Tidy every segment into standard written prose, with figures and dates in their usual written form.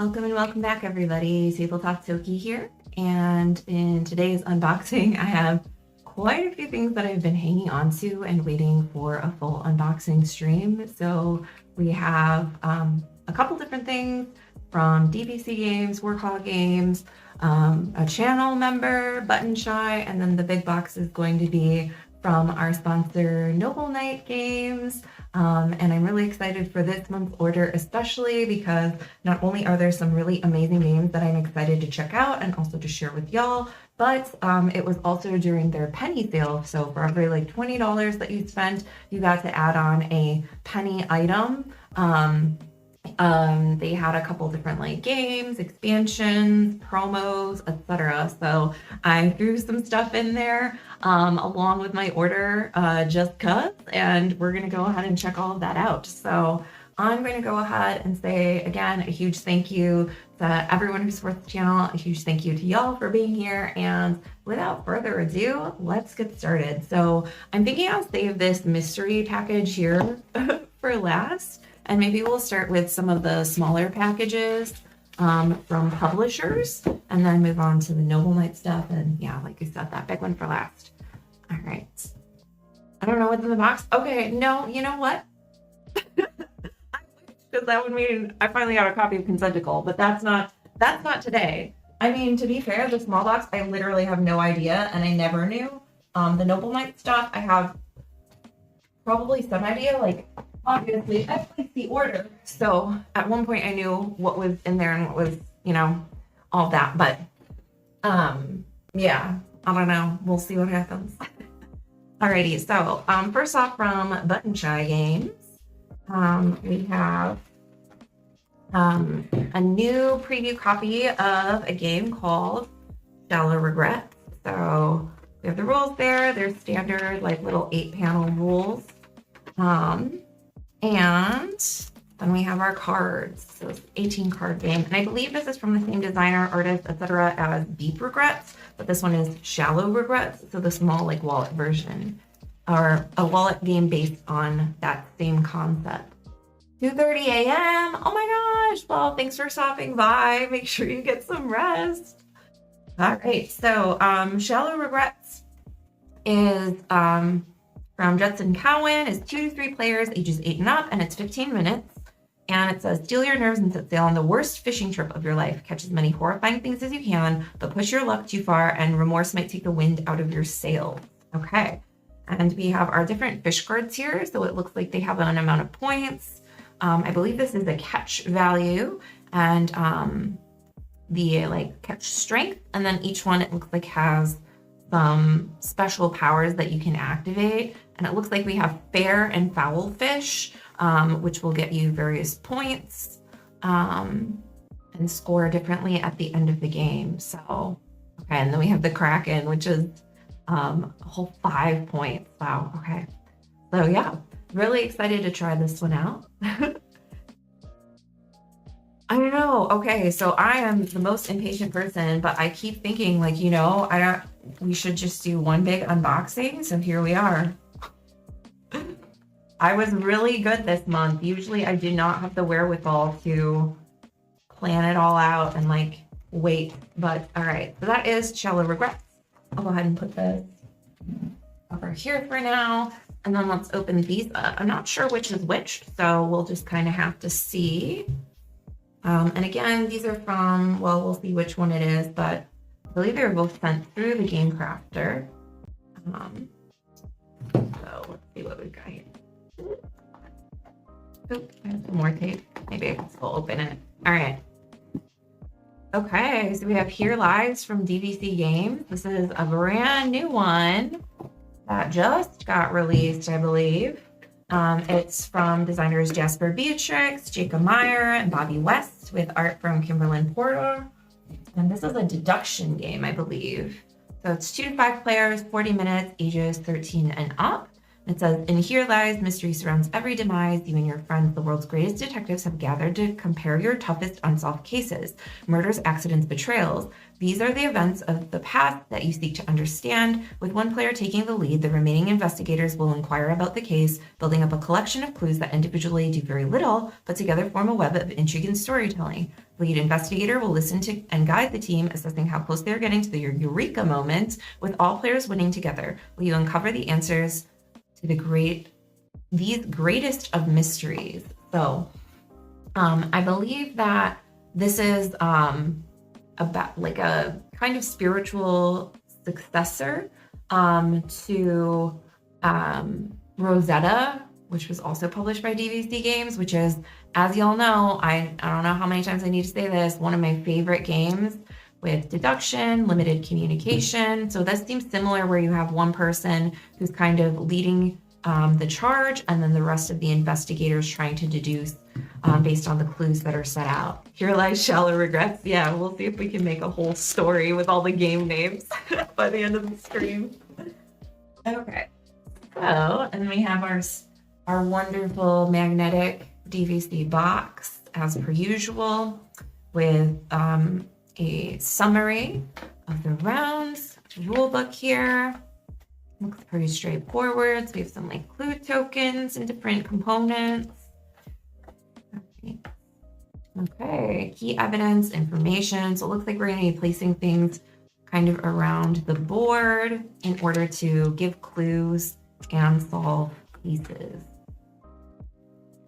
Welcome and welcome back, everybody. Tabletop Toki here, and in today's unboxing, I have quite a few things that I've been hanging on to and waiting for a full unboxing stream. So we have a couple different things from DVC Games, Warhol Games, a channel member, Buttonshy, and then the big box is going to be from our sponsor, Noble Knight Games. And I'm really excited for this month's order, especially because not only are there some really amazing games that I'm excited to check out and also to share with y'all, but it was also during their penny sale. So for every like $20 that you spent, you got to add on a penny item. They had a couple different like games, expansions, promos, etc. So I threw some stuff in there along with my order just cuz, and we're gonna go ahead and check all of that out. So I'm going to go ahead and say again a huge thank you to everyone who supports the channel, a huge thank you to y'all for being here, and without further ado, let's get started. So I'm thinking I'll save this mystery package here for last. And maybe we'll start with some of the smaller packages from publishers and then move on to the Noble Knight stuff. And yeah, like I said, that big one for last. All right. I don't know what's in the box. Okay, no, you know what? Because that would mean I finally got a copy of Consenticle, but that's not today. I mean, to be fair, the small box, I literally have no idea, and I never knew. The Noble Knight stuff, I have probably some idea, like, obviously, I placed the order. So at one point I knew what was in there and what was, you know, all that. But yeah, I don't know. We'll see what happens. Alrighty, so first off from Buttonshy Games, we have a new preview copy of a game called Shallow Regrets. So we have the rules there. They're standard, like little 8-panel rules. And then we have our cards. So it's 18 card game. And I believe this is from the same designer, artist, etc. as Deep Regrets, but this one is Shallow Regrets. So the small like wallet version, or a wallet game based on that same concept. 2:30 a.m. Oh my gosh. Well, thanks for stopping by. Make sure you get some rest. All right. So Shallow Regrets is from Judson Cowan, is 2 to 3 players, ages 8 and up, and it's 15 minutes. And it says, steal your nerves and set sail on the worst fishing trip of your life. Catch as many horrifying things as you can, but push your luck too far, and remorse might take the wind out of your sails. Okay. And we have our different fish cards here. So it looks like they have an amount of points. I believe this is the catch value and the like catch strength. And then each one, it looks like has some special powers that you can activate. And it looks like we have fair and foul fish, which will get you various points and score differently at the end of the game. So, okay, and then we have the Kraken, which is a whole 5 points. Wow, okay. So yeah, really excited to try this one out. I don't know. Okay, so I am the most impatient person, but I keep thinking like, you know, we should just do one big unboxing. So here we are. I was really good this month. Usually I do not have the wherewithal to plan it all out and like wait, but all right. So that is Shallow Regrets. I'll go ahead and put this over here for now. And then let's open these up. I'm not sure which is which, so we'll just kind of have to see. And again, these are from, well, we'll see which one it is, but I believe they were both sent through the Game Crafter. So let's see what we've got here. Oop, I have some more tape. Maybe I can still open it. All right. Okay, so we have Here Lies from DVC Games. This is a brand new one that just got released, I believe. It's from designers Jasper Beatrix, Jacob Meyer, and Bobby West, with art from Kimberlyn Porter. And this is a deduction game, I believe. So it's 2 to 5 players, 40 minutes, ages 13 and up. It says, "In here lies mystery surrounds every demise. You and your friends, the world's greatest detectives, have gathered to compare your toughest unsolved cases, murders, accidents, betrayals. These are the events of the past that you seek to understand. With one player taking the lead, the remaining investigators will inquire about the case, building up a collection of clues that individually do very little, but together form a web of intrigue and storytelling. The lead investigator will listen to and guide the team, assessing how close they are getting to the eureka moment, with all players winning together. Will you uncover the answers to these greatest of mysteries?" So I believe that this is about like a kind of spiritual successor to Rosetta, which was also published by DVC Games, which is, as y'all know, I don't know how many times I need to say this, one of my favorite games with deduction, limited communication. So this seems similar, where you have one person who's kind of leading the charge, and then the rest of the investigators trying to deduce based on the clues that are set out. Here lies shallow regrets. Yeah, we'll see if we can make a whole story with all the game names by the end of the stream. Okay, so, and we have our wonderful magnetic DVC box, as per usual, with a summary of the rounds, rule book here. Looks pretty straightforward. So we have some like clue tokens and different components. Okay, key evidence, information. So it looks like we're going to be placing things kind of around the board in order to give clues and solve pieces.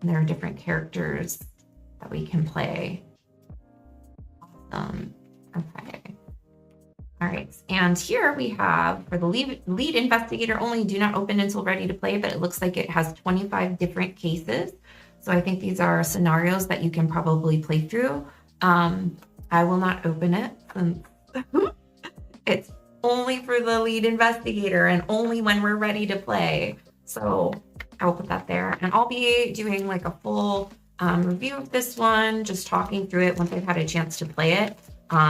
And there are different characters that we can play. Awesome. Okay. All right, and here we have, for the lead investigator only, do not open until ready to play, but it looks like it has 25 different cases. So I think these are scenarios that you can probably play through. I will not open it since it's only for the lead investigator and only when we're ready to play. So I will put that there, and I'll be doing like a full review of this one, just talking through it once I've had a chance to play it.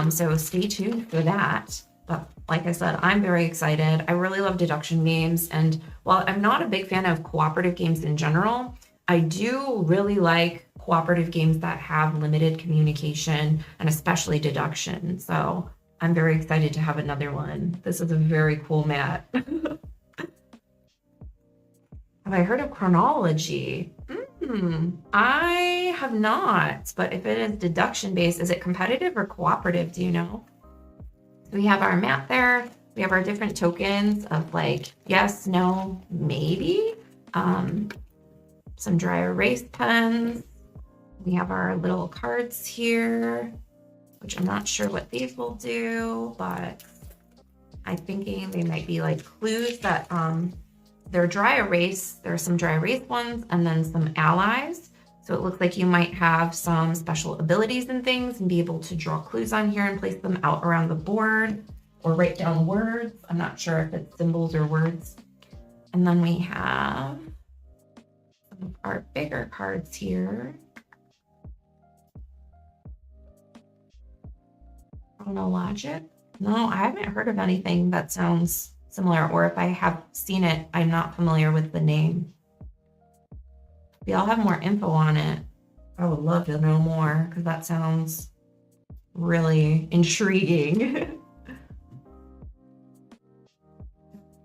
So stay tuned for that. But like I said, I'm very excited. I really love deduction games. And while I'm not a big fan of cooperative games in general, I do really like cooperative games that have limited communication and especially deduction. So I'm very excited to have another one. This is a very cool mat. Have I heard of chronology? I have not, but if it is deduction based, is it competitive or cooperative? Do you know? So we have our mat there. We have our different tokens of like yes, no, maybe. Some dry erase pens. We have our little cards here, which I'm not sure what these will do, but I'm thinking they might be like clues that they're dry erase. There are some dry erase ones and then some allies. So it looks like you might have some special abilities and things and be able to draw clues on here and place them out around the board or write down words. I'm not sure if it's symbols or words. And then we have some of our bigger cards here. Chronologic? No, I haven't heard of anything that sounds similar, or if I have seen it, I'm not familiar with the name. If y'all have more info on it, I would love to know more, because that sounds really intriguing.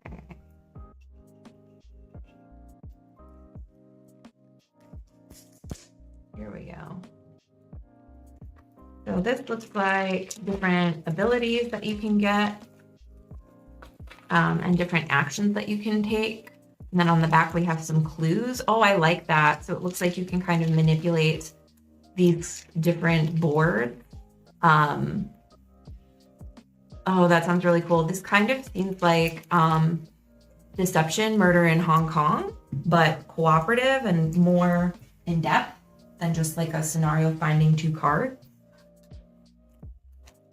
Okay. Here we go. So this looks like different abilities that you can get. And different actions that you can take. And then on the back, we have some clues. Oh, I like that. So it looks like you can kind of manipulate these different boards. Oh, that sounds really cool. This kind of seems like Deception, Murder in Hong Kong, but cooperative and more in depth than just like a scenario finding two cards.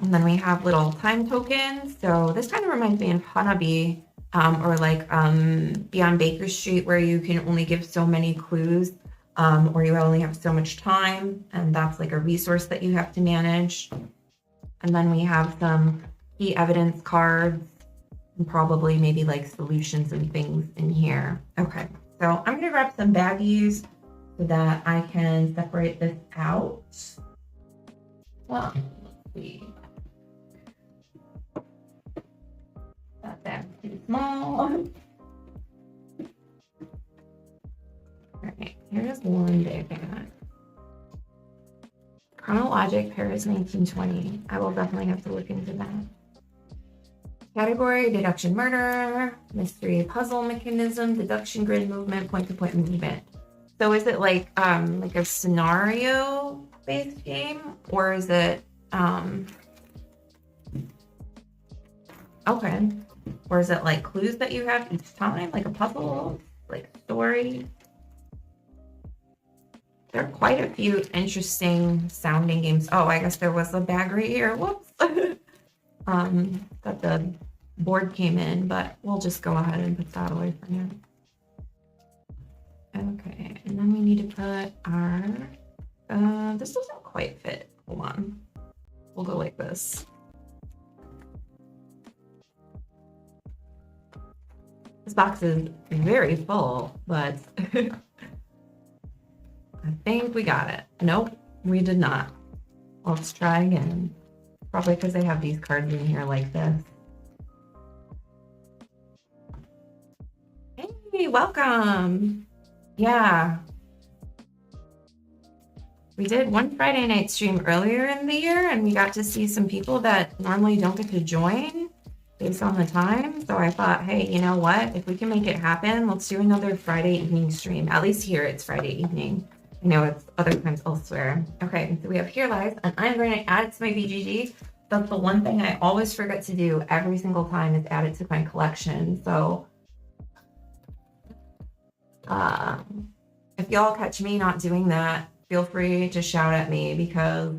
And then we have little time tokens. So this kind of reminds me of Hanabi, or like Beyond Baker Street, where you can only give so many clues, or you only have so much time, and that's like a resource that you have to manage. And then we have some key evidence cards, and probably maybe like solutions and things in here. Okay, so I'm gonna grab some baggies so that I can separate this out. Well, let's see. That bag's too small. All right, here's one big bag. Chronologic, Paris 1920. I will definitely have to look into that. Category, deduction murder, mystery puzzle mechanism, deduction grid movement, point-to-point movement. So is it like a scenario-based game, or is it okay, or is it like clues that you have each time, like a puzzle, like a story? There are quite a few interesting sounding games. Oh, I guess there was a bag right here. Whoops. That the board came in, but we'll just go ahead and put that away for now. Okay, and then we need to put our, this doesn't quite fit. Hold on. We'll go like this. This box is very full, but I think we got it. Nope, we did not. Let's try again. Probably because they have these cards in here like this. Hey, welcome. Yeah. We did one Friday night stream earlier in the year, and we got to see some people that normally don't get to join based on the time. So I thought, hey, you know what? If we can make it happen, let's do another Friday evening stream. At least here it's Friday evening. I know it's other times elsewhere. Okay, so we have Here Lies, and I'm going to add it to my BGG. That's the one thing I always forget to do every single time is add it to my collection. So if y'all catch me not doing that, feel free to shout at me because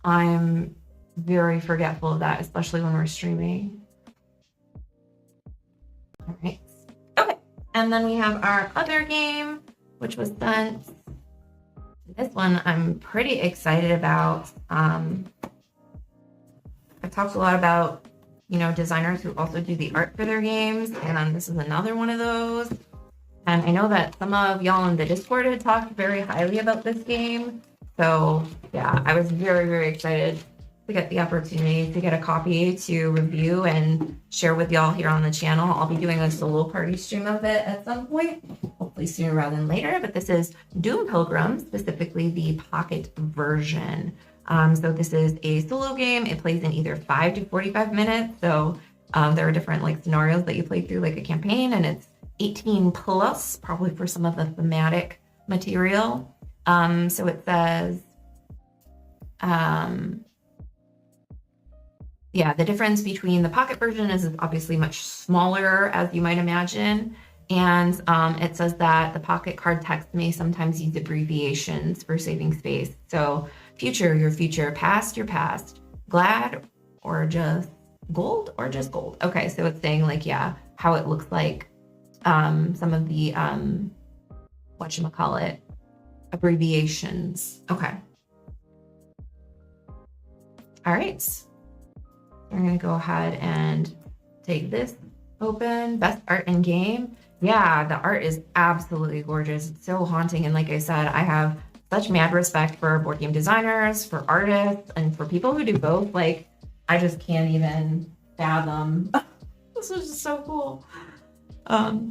I'm very forgetful of that, especially when we're streaming. All right. Okay. And then we have our other game, which was sent. This one I'm pretty excited about. I've talked a lot about, you know, designers who also do the art for their games, and this is another one of those. And I know that some of y'all in the Discord had talked very highly about this game. So yeah, I was very, very excited to get the opportunity to get a copy to review and share with y'all here on the channel. I'll be doing a solo party stream of it at some point, hopefully sooner rather than later. But this is Doom Pilgrim, specifically the pocket version. So this is a solo game. It plays in either 5 to 45 minutes. So there are different like scenarios that you play through like a campaign, and it's 18 plus, probably for some of the thematic material. So it says, yeah, the difference between the pocket version is obviously much smaller, as you might imagine. And it says that the pocket card text may sometimes use abbreviations for saving space. So future, your future, past, your past, glad, or just gold, or just gold. Okay, so it's saying like, yeah, how it looks like some of the, whatchamacallit, abbreviations. Okay. All right. I'm going to go ahead and take this open. Best art in game. Yeah, the art is absolutely gorgeous. It's so haunting. And like I said, I have such mad respect for board game designers, for artists, and for people who do both. Like, I just can't even fathom. This is just so cool. All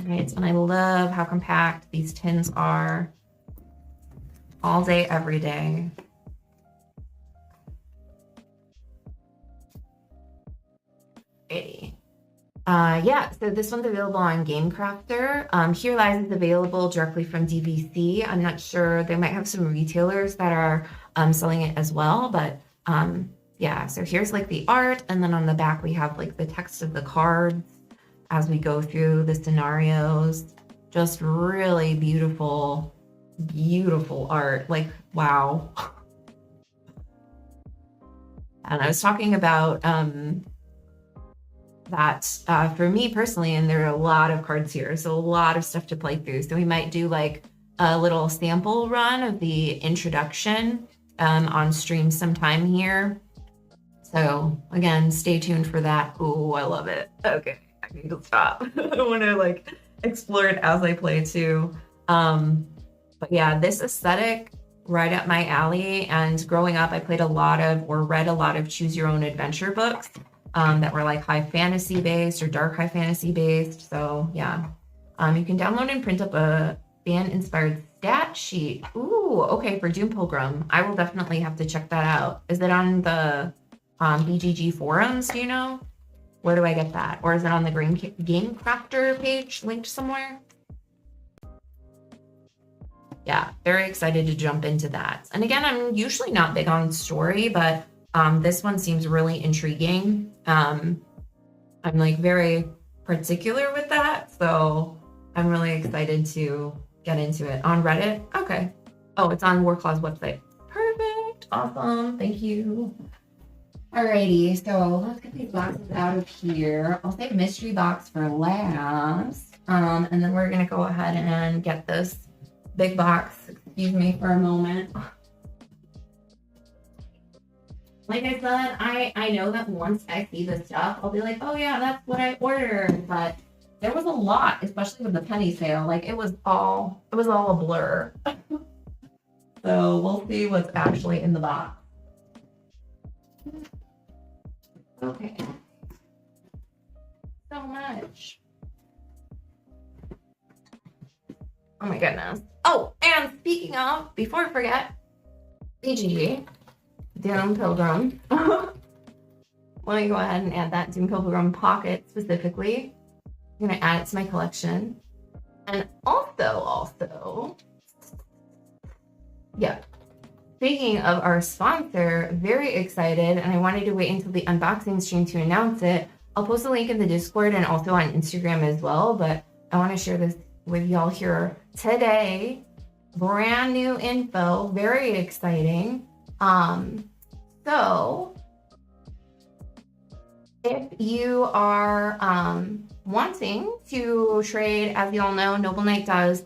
right, and I love how compact these tins are. All day, every day. Yeah, so this one's available on Game Crafter. Here Lies is available directly from DVC. I'm not sure, they might have some retailers that are selling it as well, but yeah, so here's like the art, and then on the back we have like the text of the cards as we go through the scenarios. Just really beautiful, beautiful art. Like, wow. And I was talking about that for me personally, and there are a lot of cards here, so a lot of stuff to play through. So we might do like a little sample run of the introduction on stream sometime here. So again, stay tuned for that. Oh, I love it. Okay, I need to stop. I want to like explore it as I play too. But yeah, this aesthetic right up my alley. And growing up, I played a lot of or read a lot of choose your own adventure books that were like high fantasy based or dark high fantasy based. So yeah, you can download and print up a fan inspired stat sheet. Ooh, okay, for Doom Pilgrim. I will definitely have to check that out. Is it on the BGG forums? Do you know? Where do I get that? Or is it on the Game Crafter page linked somewhere? Yeah, very excited to jump into that. And again, I'm usually not big on story, but this one seems really intriguing. I'm like very particular with that, so I'm really excited to get into it. On Reddit? Okay. Oh, it's on Warclaw's website. Perfect. Awesome. Thank you. Alrighty, so let's get these boxes out of here. I'll save mystery box for last. And then we're gonna go ahead and get this big box. Excuse me for a moment. Like I said, I know that once I see the stuff, I'll be like, oh yeah, that's what I ordered. But there was a lot, especially with the penny sale. Like it was all a blur. So we'll see what's actually in the box. Okay. So much. Oh my goodness. Oh, and speaking of, before I forget, BGG, Doom Pilgrim. Let me go ahead and add that Doom Pilgrim Pocket specifically. I'm gonna add it to my collection. And also, yeah. Speaking of our sponsor, very excited, and I wanted to wait until the unboxing stream to announce it. I'll post a link in the Discord and also on Instagram as well, but I want to share this with y'all here today. Brand new info, very exciting. So if you are wanting to trade, as you all know, Noble Knight does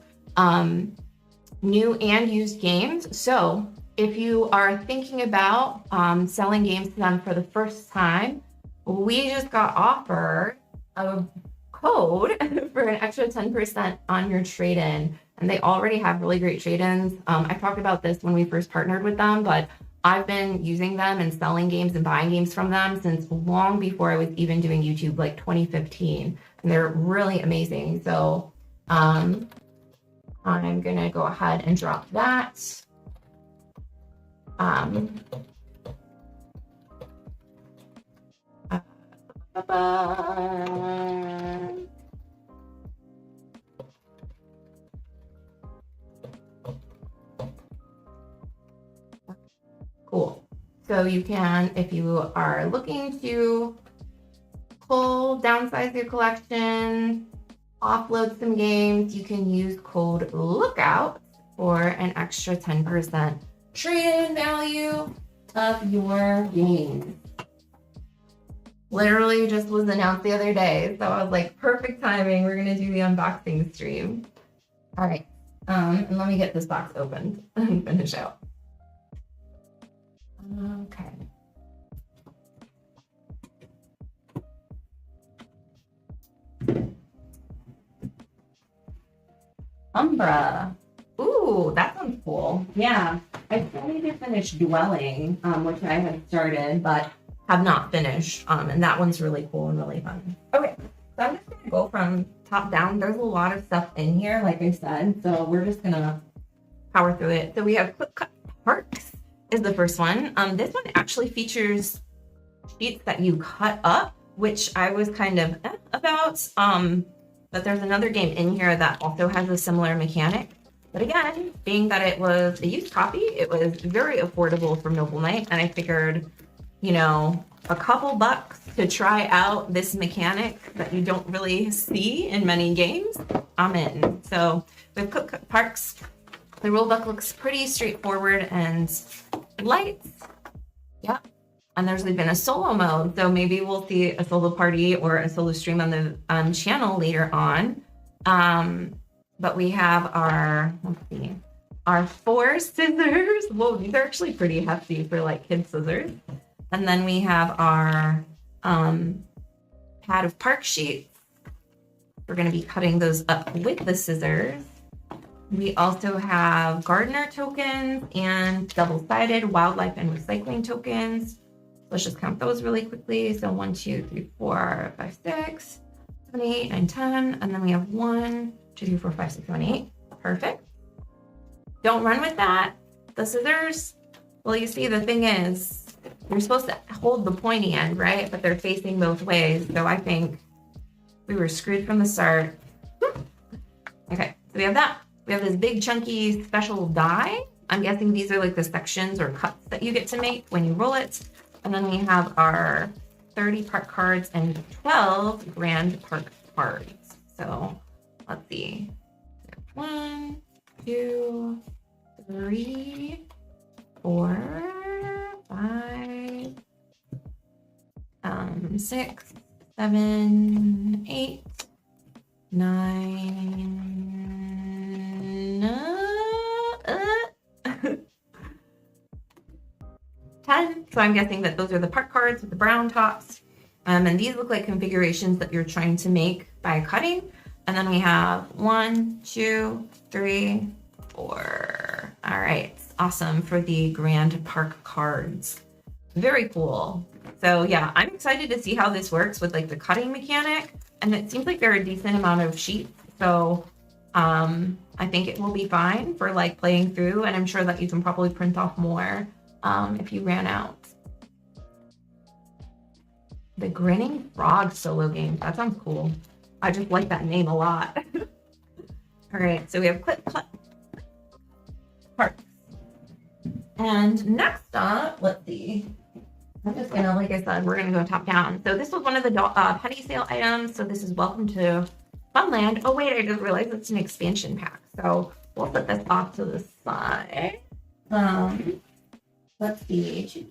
new and used games. So if you are thinking about selling games to them for the first time, we just got offered a code for an extra 10% on your trade-in. And they already have really great trade-ins. I talked about this when we first partnered with them, but I've been using them and selling games and buying games from them since long before I was even doing YouTube, like 2015. And they're really amazing. So I'm gonna go ahead and drop that. Cool. So you can, if you are looking to downsize your collection, offload some games, you can use code LOOKOUT for an extra 10% trade-in value of your games. Literally just was announced the other day, so I was like, perfect timing. We're gonna do the unboxing stream. All right, and let me get this box opened and finish out. Okay. Umbra. Ooh, that sounds cool. Yeah, I still need to finish Dwelling, which I had started, but have not finished. And that one's really cool and really fun. Okay, so I'm just gonna go from top down. There's a lot of stuff in here, like I said, so we're just gonna power through it. So we have Quick Cut Parks is the first one. This one actually features sheets that you cut up, which I was kind of about. But there's another game in here that also has a similar mechanic. But again, being that it was a used copy, it was very affordable from Noble Knight. And I figured, you know, a couple bucks to try out this mechanic that you don't really see in many games, I'm in. So with Quick Cut Parks, the rulebook looks pretty straightforward and light. Yep. And there's been a solo mode, so maybe we'll see a solo party or a solo stream on the channel later on. But we have our, let's see, our 4 scissors. Whoa, these are actually pretty hefty for like kid scissors. And then we have our pad of park sheets. We're going to be cutting those up with the scissors. We also have gardener tokens and double-sided wildlife and recycling tokens. Let's just count those really quickly. So 1, 2, 3, 4, 5, 6, 7, 8, 9, 10. And then we have 1, 2, 3, 4, 5, 6, 7, 8. Perfect. Don't run with that. The scissors, well, you see, the thing is, you're supposed to hold the pointy end, right? But they're facing both ways. So I think we were screwed from the start. Okay, so we have that. We have this big chunky special die. I'm guessing these are like the sections or cuts that you get to make when you roll it. And then we have our 30 park cards and 12 grand park cards. So let's see. 1, 2, 3, 4, 5, 6, 7, 8, 9, 10. So I'm guessing that those are the park cards with the brown tops. And these look like configurations that you're trying to make by cutting. And then we have 1, 2, 3, 4. All right, awesome for the grand park cards. Very cool. So yeah, I'm excited to see how this works with like the cutting mechanic. And it seems like there are a decent amount of sheets. So I think it will be fine for like playing through. And I'm sure that you can probably print off more if you ran out. The Grinning Frog solo game. That sounds cool. I just like that name a lot. All right, so we have clip, clip, parks. And next up, let's see. I'm just gonna, like I said, we're gonna go top down. So this was one of the penny sale items. So this is Welcome to Funland. Oh wait, I just realized it's an expansion pack. So we'll put this off to the side. Let's see.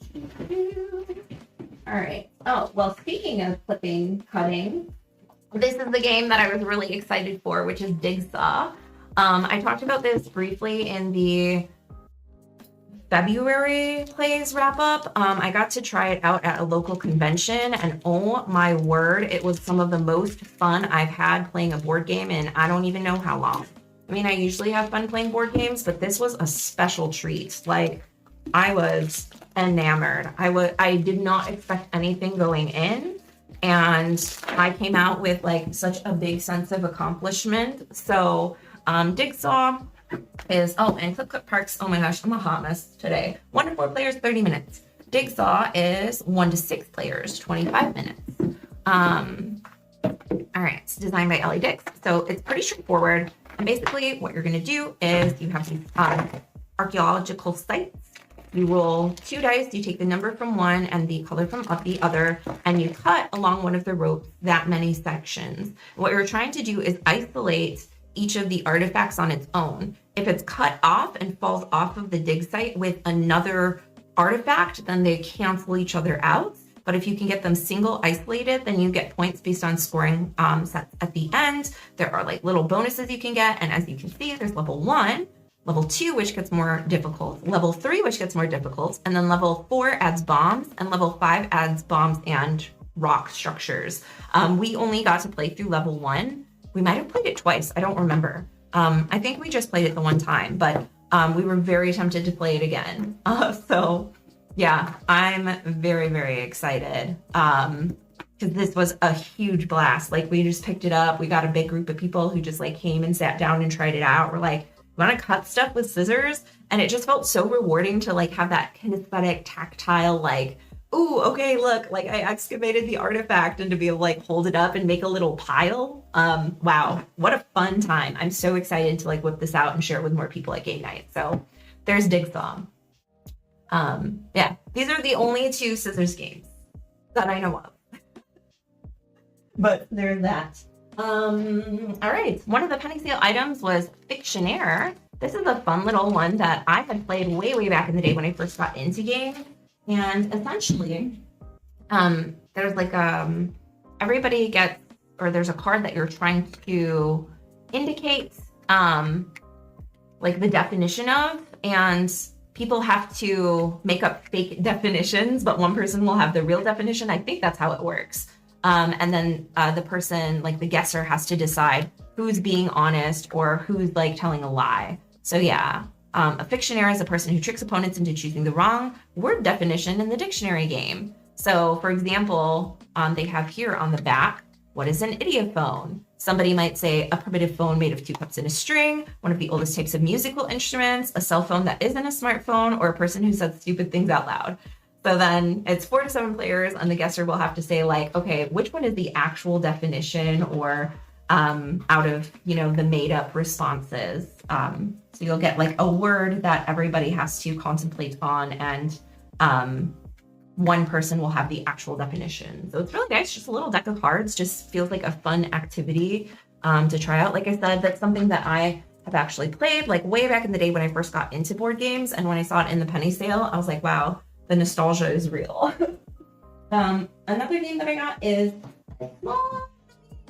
All right. Oh, well, speaking of clipping, cutting, this is the game that I was really excited for, which is Jigsaw. I talked about this briefly in the February plays wrap up. I got to try it out at a local convention, and oh my word, it was some of the most fun I've had playing a board game in I don't even know how long. I mean, I usually have fun playing board games, but this was a special treat. Like, I was enamored. I did not expect anything going in, and I came out with like such a big sense of accomplishment. So Jigsaw is, oh, and Clip Clip Parks, oh my gosh, I'm a hot mess today. 1 to 4 players, 30 minutes. Jigsaw is 1 to 6 players, 25 minutes. All right, it's designed by Ellie Dix. So it's pretty straightforward. And basically what you're gonna do is you have these archaeological sites. You roll 2 dice, you take the number from one and the color from the other, and you cut along one of the ropes that many sections. What you're trying to do is isolate each of the artifacts on its own. If it's cut off and falls off of the dig site with another artifact, then they cancel each other out. But if you can get them single isolated, then you get points based on scoring sets at the end. There are like little bonuses you can get. And as you can see, there's level 1, level 2, which gets more difficult, level 3, which gets more difficult. And then level 4 adds bombs, and level 5 adds bombs and rock structures. We only got to play through level 1. We might have played it twice. I don't remember. I think we just played it the one time, but we were very tempted to play it again. So yeah, I'm very, very excited because this was a huge blast. Like, we just picked it up. We got a big group of people who just like came and sat down and tried it out. We're like, want to cut stuff with scissors? And it just felt so rewarding to like have that kinesthetic, tactile, like, ooh, okay, look, like I excavated the artifact, and to be able to like hold it up and make a little pile. Wow, what a fun time. I'm so excited to like whip this out and share it with more people at game night. So there's Jigsaw. Yeah, these are the only 2 scissors games that I know of. But there's that. All right, one of the penny sale items was Fictionaire. This is a fun little one that I had played way, way back in the day when I first got into games. And essentially, there's like, everybody gets, or there's a card that you're trying to indicate like the definition of, and people have to make up fake definitions, but one person will have the real definition. I think that's how it works. And then the person, like the guesser, has to decide who's being honest or who's like telling a lie. So yeah, a fictionary is a person who tricks opponents into choosing the wrong word definition in the dictionary game. So for example, they have here on the back, what is an idiophone? Somebody might say a primitive phone made of 2 cups and a string, one of the oldest types of musical instruments, a cell phone that isn't a smartphone, or a person who says stupid things out loud. So then it's 4 to 7 players, and the guesser will have to say like, okay, which one is the actual definition, or out of, you know, the made up responses. So you'll get like a word that everybody has to contemplate on, and one person will have the actual definition. So it's really nice. Just a little deck of cards, just feels like a fun activity to try out. Like I said, that's something that I have actually played like way back in the day when I first got into board games. And when I saw it in the penny sale, I was like, wow, the nostalgia is real. Another game that I got is a small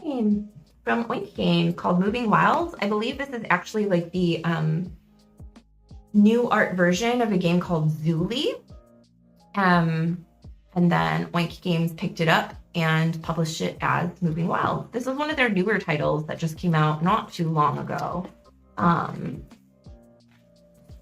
game from Oink Game called Moving Wilds. I believe this is actually like the new art version of a game called Zuli. And then Oink Games picked it up and published it as Moving Wild. This was one of their newer titles that just came out not too long ago.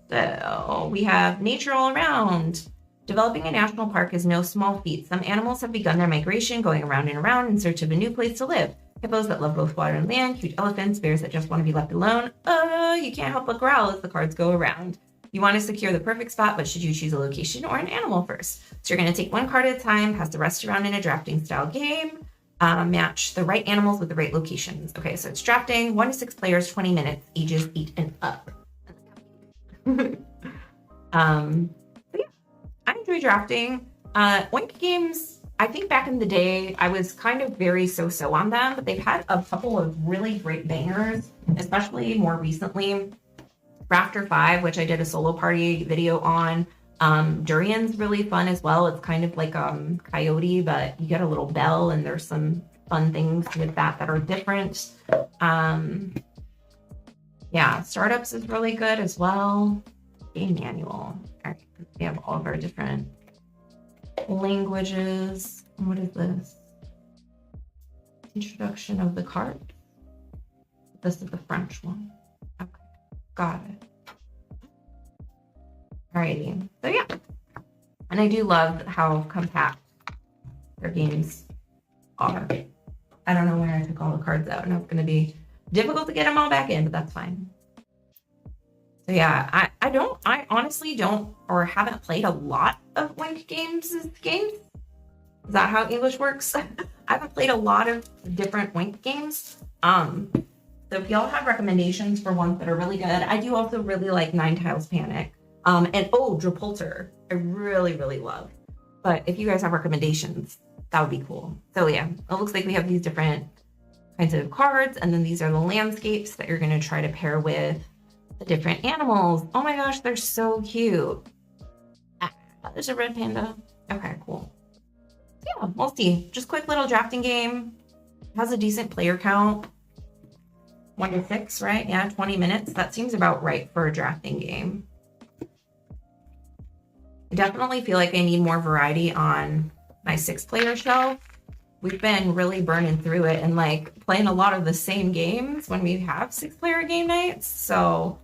So we have nature all around. Developing a national park is no small feat. Some animals have begun their migration, going around and around in search of a new place to live. Hippos that love both water and land, huge elephants, bears that just want to be left alone. You can't help but growl as the cards go around. You want to secure the perfect spot, but should you choose a location or an animal first? So you're going to take one card at a time, pass the rest around in a drafting style game, match the right animals with the right locations. Okay, so it's drafting, 1 to 6 players, 20 minutes, ages 8 and up. So yeah, I enjoy drafting. Oink Games, I think back in the day, I was kind of very so-so on them, but they've had a couple of really great bangers, especially more recently. Rafter 5, which I did a solo party video on. Durian's really fun as well. It's kind of like Coyote, but you get a little bell, and there's some fun things with that are different. Yeah, Startups is really good as well. Game manual. All right, we have all of our different languages. What is this? Introduction of the card. This is the French one. Okay, got it. Alrighty, so yeah. And I do love how compact their games are. I don't know where I took all the cards out. I know it's going to be difficult to get them all back in, but that's fine. So yeah, I honestly don't or haven't played a lot of Oink Games games. Is that how English works? I haven't played a lot of different Oink games. So if y'all have recommendations for ones that are really good, I do also really like Nine Tiles Panic. And Drapulter, I really, really love. But if you guys have recommendations, that would be cool. So yeah, it looks like we have these different kinds of cards, and then these are the landscapes that you're going to try to pair with the different animals. Oh my gosh, they're so cute. There's a red panda. Okay, cool. Yeah, we'll see. Just quick little drafting game. Has a decent player count. 1 to 6, right? Yeah, 20 minutes. That seems about right for a drafting game. I definitely feel like I need more variety on my 6-player shelf. We've been really burning through it and like playing a lot of the same games when we have 6-player game nights. So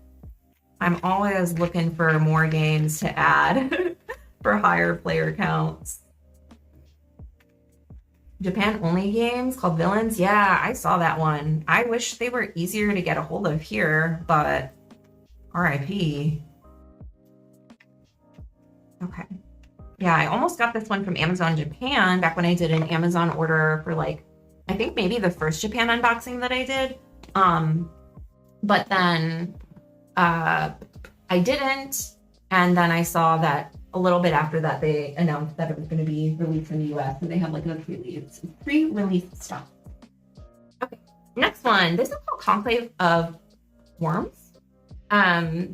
I'm always looking for more games to add for higher player counts. Japan only games called Villains. Yeah, I saw that one. I wish they were easier to get a hold of here, but RIP. Okay. Yeah, I almost got this one from Amazon Japan back when I did an Amazon order for like, I think maybe the first Japan unboxing that I did. But then I didn't. And then I saw that a little bit after that, they announced that it was going to be released in the US, and they have like a pre-release stuff. Okay, next one. This is called Conclave of Worms.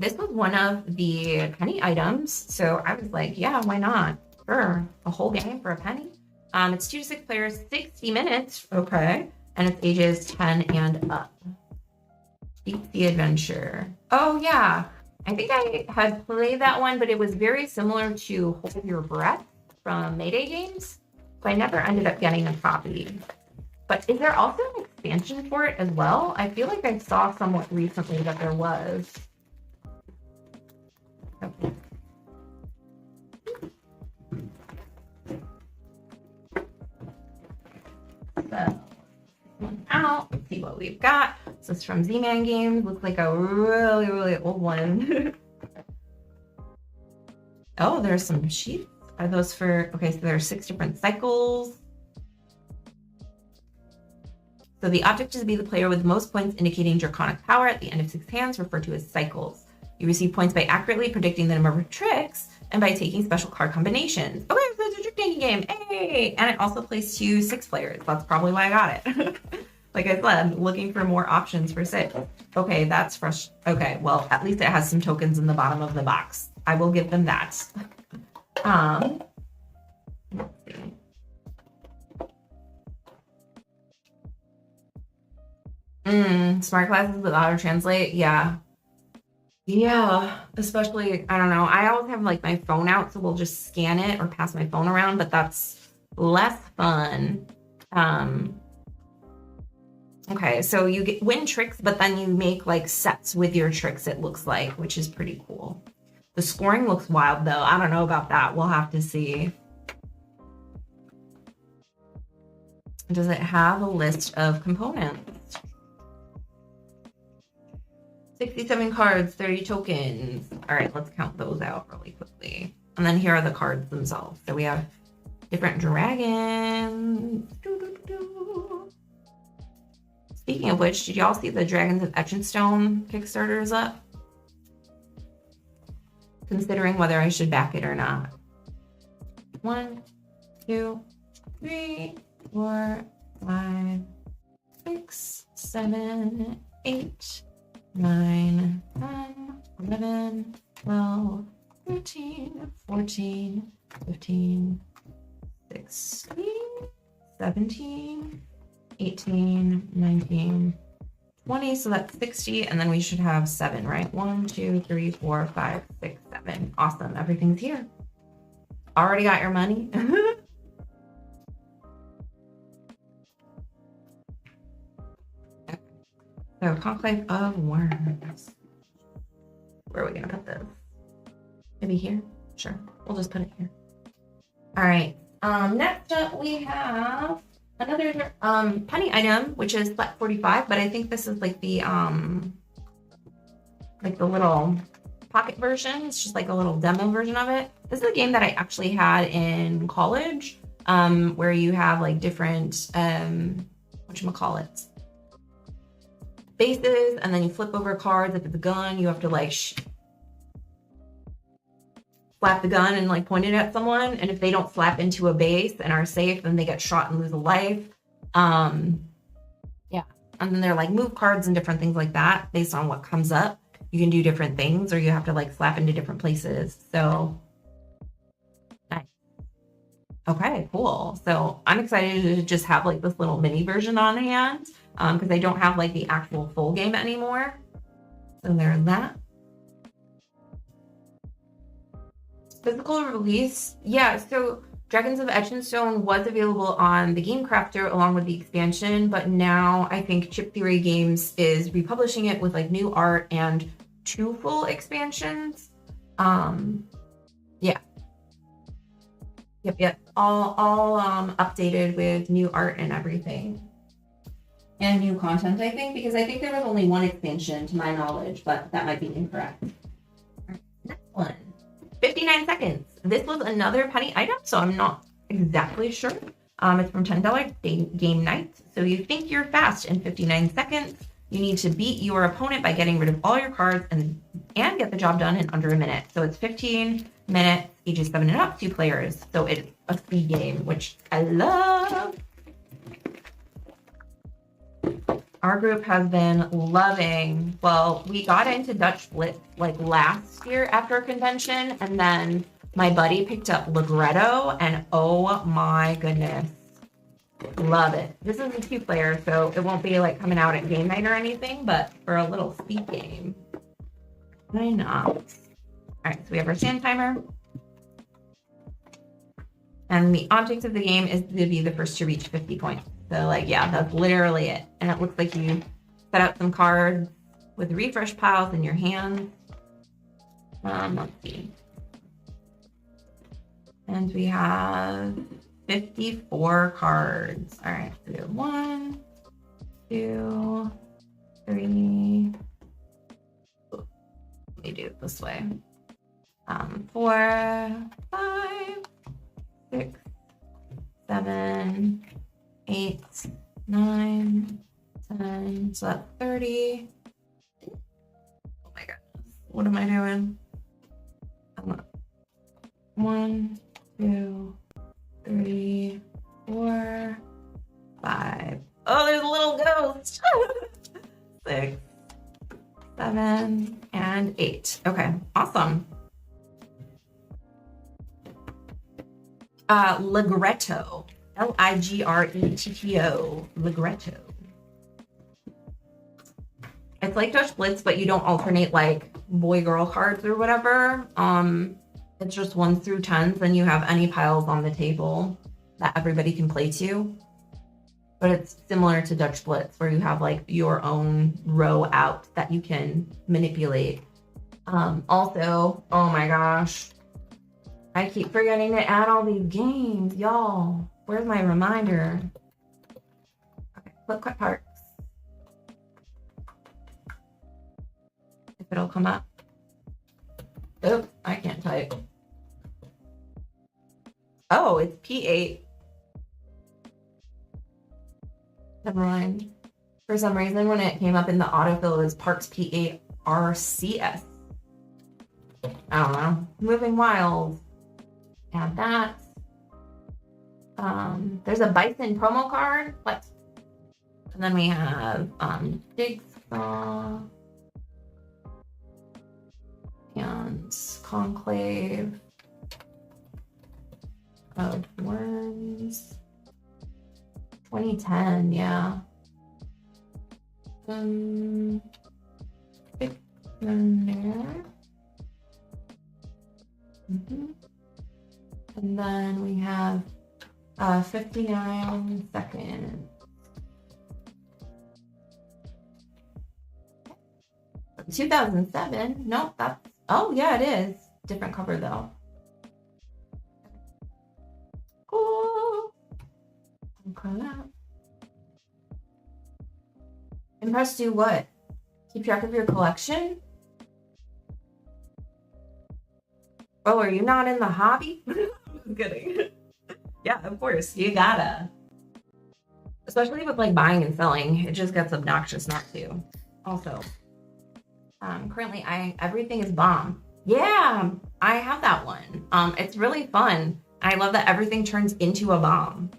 This was one of the penny items, so I was like, yeah, why not? Sure, a whole game for a penny. It's 2 to 6 players, 60 minutes, okay, and it's ages 10 and up. Beat the Adventure. Oh, yeah. I think I had played that one, but it was very similar to Hold Your Breath from Mayday Games. So I never ended up getting a copy. But is there also an expansion for it as well? I feel like I saw somewhat recently that there was. Okay. So, one out. Let's see what we've got. So it's from Z-Man Games. Looks like a really, really old one. Oh, there's some sheets. Are those for, okay, so there are 6 different cycles. So the object is to be the player with the most points indicating draconic power at the end of 6 hands, referred to as cycles. You receive points by accurately predicting the number of tricks and by taking special card combinations. Okay, so it's a trick taking game. Hey! And it also plays to 6 players. That's probably why I got it. Like I said, looking for more options for 6. Okay, that's fresh. Okay, well, at least it has some tokens in the bottom of the box. I will give them that. Let's see. Smart glasses with auto translate. Yeah, especially, I don't know, I always have like my phone out, so we'll just scan it or pass my phone around, but that's less fun. Okay, so you win tricks, but then you make like sets with your tricks, it looks like, which is pretty cool. The scoring looks wild though. I don't know about that. We'll have to see. Does it have a list of components? 67 cards, 30 tokens. All right, let's count those out really quickly. And then here are the cards themselves. So we have different dragons. Speaking of which, did y'all see the Dragons of Etchinstone Kickstarter is up? Considering whether I should back it or not. 1, 2, 3, 4, 5, 6, 7, 8, 9, 10, 11, 12, 13, 14, 15, 16, 17, 18, 19, 20, so that's 60, and then we should have 7, right? 1, 2, 3, 4, 5, 6, 7. Awesome, everything's here. Already got your money. So, Conclave of Worms. Where are we gonna put this? Maybe here? Sure, we'll just put it here. All right, next up we have another penny item, which is flat 45, but I think this is like the little pocket version. It's just like a little demo version of it. This is a game that I actually had in college, where you have like different whatchamacallit, bases, and then you flip over cards. If it's a gun, you have to like slap the gun and like point it at someone, and if they don't slap into a base and are safe, then they get shot and lose a life. Yeah, and then they're like move cards and different things like that based on what comes up. You can do different things, or you have to like slap into different places. So nice. Okay, cool. So I'm excited to just have like this little mini version on hand, because I don't have like the actual full game anymore. So there's that. Physical release, yeah, so Dragons of Etchinstone was available on the Game Crafter along with the expansion, but now I think Chip Theory Games is republishing it with like new art and 2 full expansions. Yeah. Yep. All updated with new art and everything. And new content, I think, because I think there was only 1 expansion to my knowledge, but that might be incorrect. All right, next one. 59 seconds. This was another penny item, so I'm not exactly sure. It's from $10 Game Night. So you think you're fast in 59 seconds. You need to beat your opponent by getting rid of all your cards and get the job done in under a minute. So it's 15 minutes, ages 7 and up, 2 players. So it's a speed game, which I love. Our group has been loving, well, we got into Dutch Blitz like last year after a convention, and then my buddy picked up Ligretto, and oh my goodness. Love it. This is a 2-player, so it won't be like coming out at game night or anything, but for a little speed game, why not? All right, so we have our stand timer. And the object of the game is to be the first to reach 50 points. So like, yeah, that's literally it. And it looks like you set out some cards with refresh piles in your hand. Let's see. And we have 54 cards. All right, so we have 1, 2, 3. Let me do it this way. 4, 5, 6, 7, 8, 9, 10. So that's 30. Oh my goodness. What am I doing? 1, 2, 3, 4, 5. Oh, there's a little ghost. 6, 7, and 8. Okay, awesome. Ligretto. Ligretto. Ligretto. It's like Dutch Blitz, but you don't alternate like boy-girl cards or whatever. It's just 1s through 10s, and you have any piles on the table that everybody can play to. But it's similar to Dutch Blitz, where you have like your own row out that you can manipulate. Also, oh my gosh, I keep forgetting to add all these games, y'all. Where's my reminder? Okay, flip cut parts. If it'll come up. Oh, I can't type. Oh, it's P8. Never mind. For some reason, when it came up in the autofill, it was Parks P8 RCS. I don't know. Moving Wild. Add that. There's a Bison promo card. What? And then we have Jigsaw and Conclave of Worms. 2010, yeah. Pick them there. And then we have 59 seconds. From 2007. Nope, that's, oh yeah, it is. Different cover though. Cool. Impressed do what? Keep track of your collection? Oh, are you not in the hobby? I'm kidding. Yeah, of course. You gotta. Especially with like buying and selling. It just gets obnoxious not to. Also, currently everything is bomb. Yeah, I have that one. It's really fun. I love that everything turns into a bomb.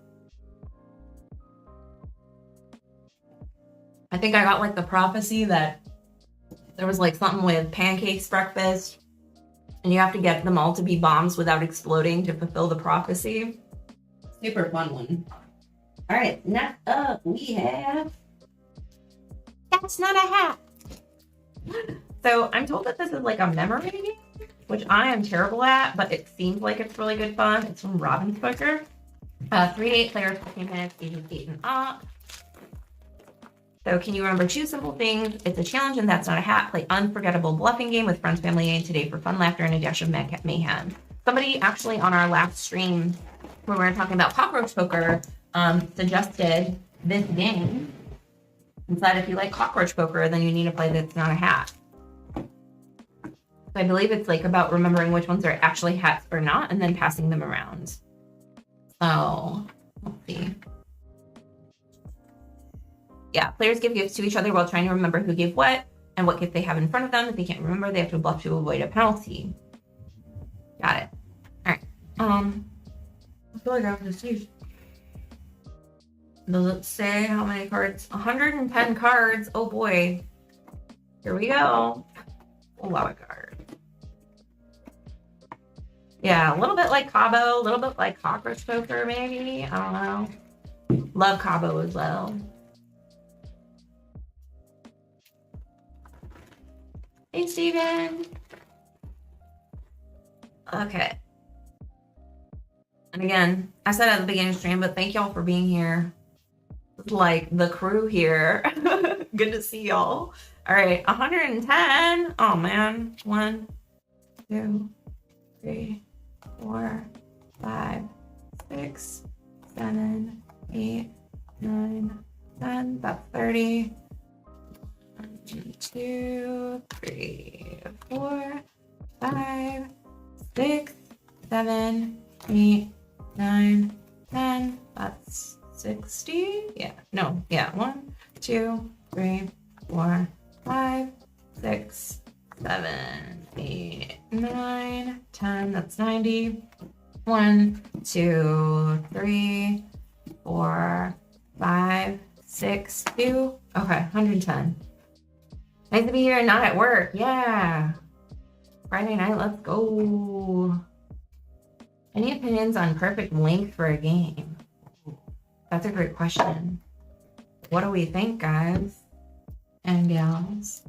I think I got like the prophecy that there was like something with pancakes breakfast and you have to get them all to be bombs without exploding to fulfill the prophecy. Super fun one. All right, next up we have That's Not a Hat. So I'm told that this is like a memory game, which I am terrible at, but it seems like it's really good fun. It's from Ravensburger. 3 to 8 players, 15 minutes, ages 8 and up. So can you remember 2 simple things? It's a challenge and that's not a hat. Play unforgettable bluffing game with friends, family, and today for fun, laughter, and a dash of mayhem. Somebody actually on our last stream where we were talking about cockroach poker suggested this game and said if you like cockroach poker, then you need to play That's Not a Hat. So I believe it's like about remembering which ones are actually hats or not and then passing them around. So let's see. Yeah, players give gifts to each other while trying to remember who gave what and what gift they have in front of them. If they can't remember, they have to bluff to avoid a penalty. Got it. All right. I feel like I have to see. Does it say how many cards? 110 cards. Oh boy. Here we go. A lot of cards. Yeah, a little bit like Cabo, a little bit like cockroach poker, maybe. I don't know. Love Cabo as well. Hey, Steven. Okay. And again, I said at the beginning of the stream, but thank y'all for being here. Like the crew here. Good to see y'all. All right, 110. Oh man. 1, 2, 3, 4, 5, 6, 7, 8, 9, 10. That's 30. 1, 2, 3, 4, 5, 6, 7, 8, 9, 10. That's 60. Yeah. No. Yeah. 1, 2, 3, 4, 5, 6, 7, 8, 9, 10. That's 90. 1, 2, 3, 4, 5, 6, 2. Okay, 110. Nice to be here and not at work. Yeah. Friday night, let's go. Any opinions on perfect length for a game? That's a great question. What do we think, guys and gals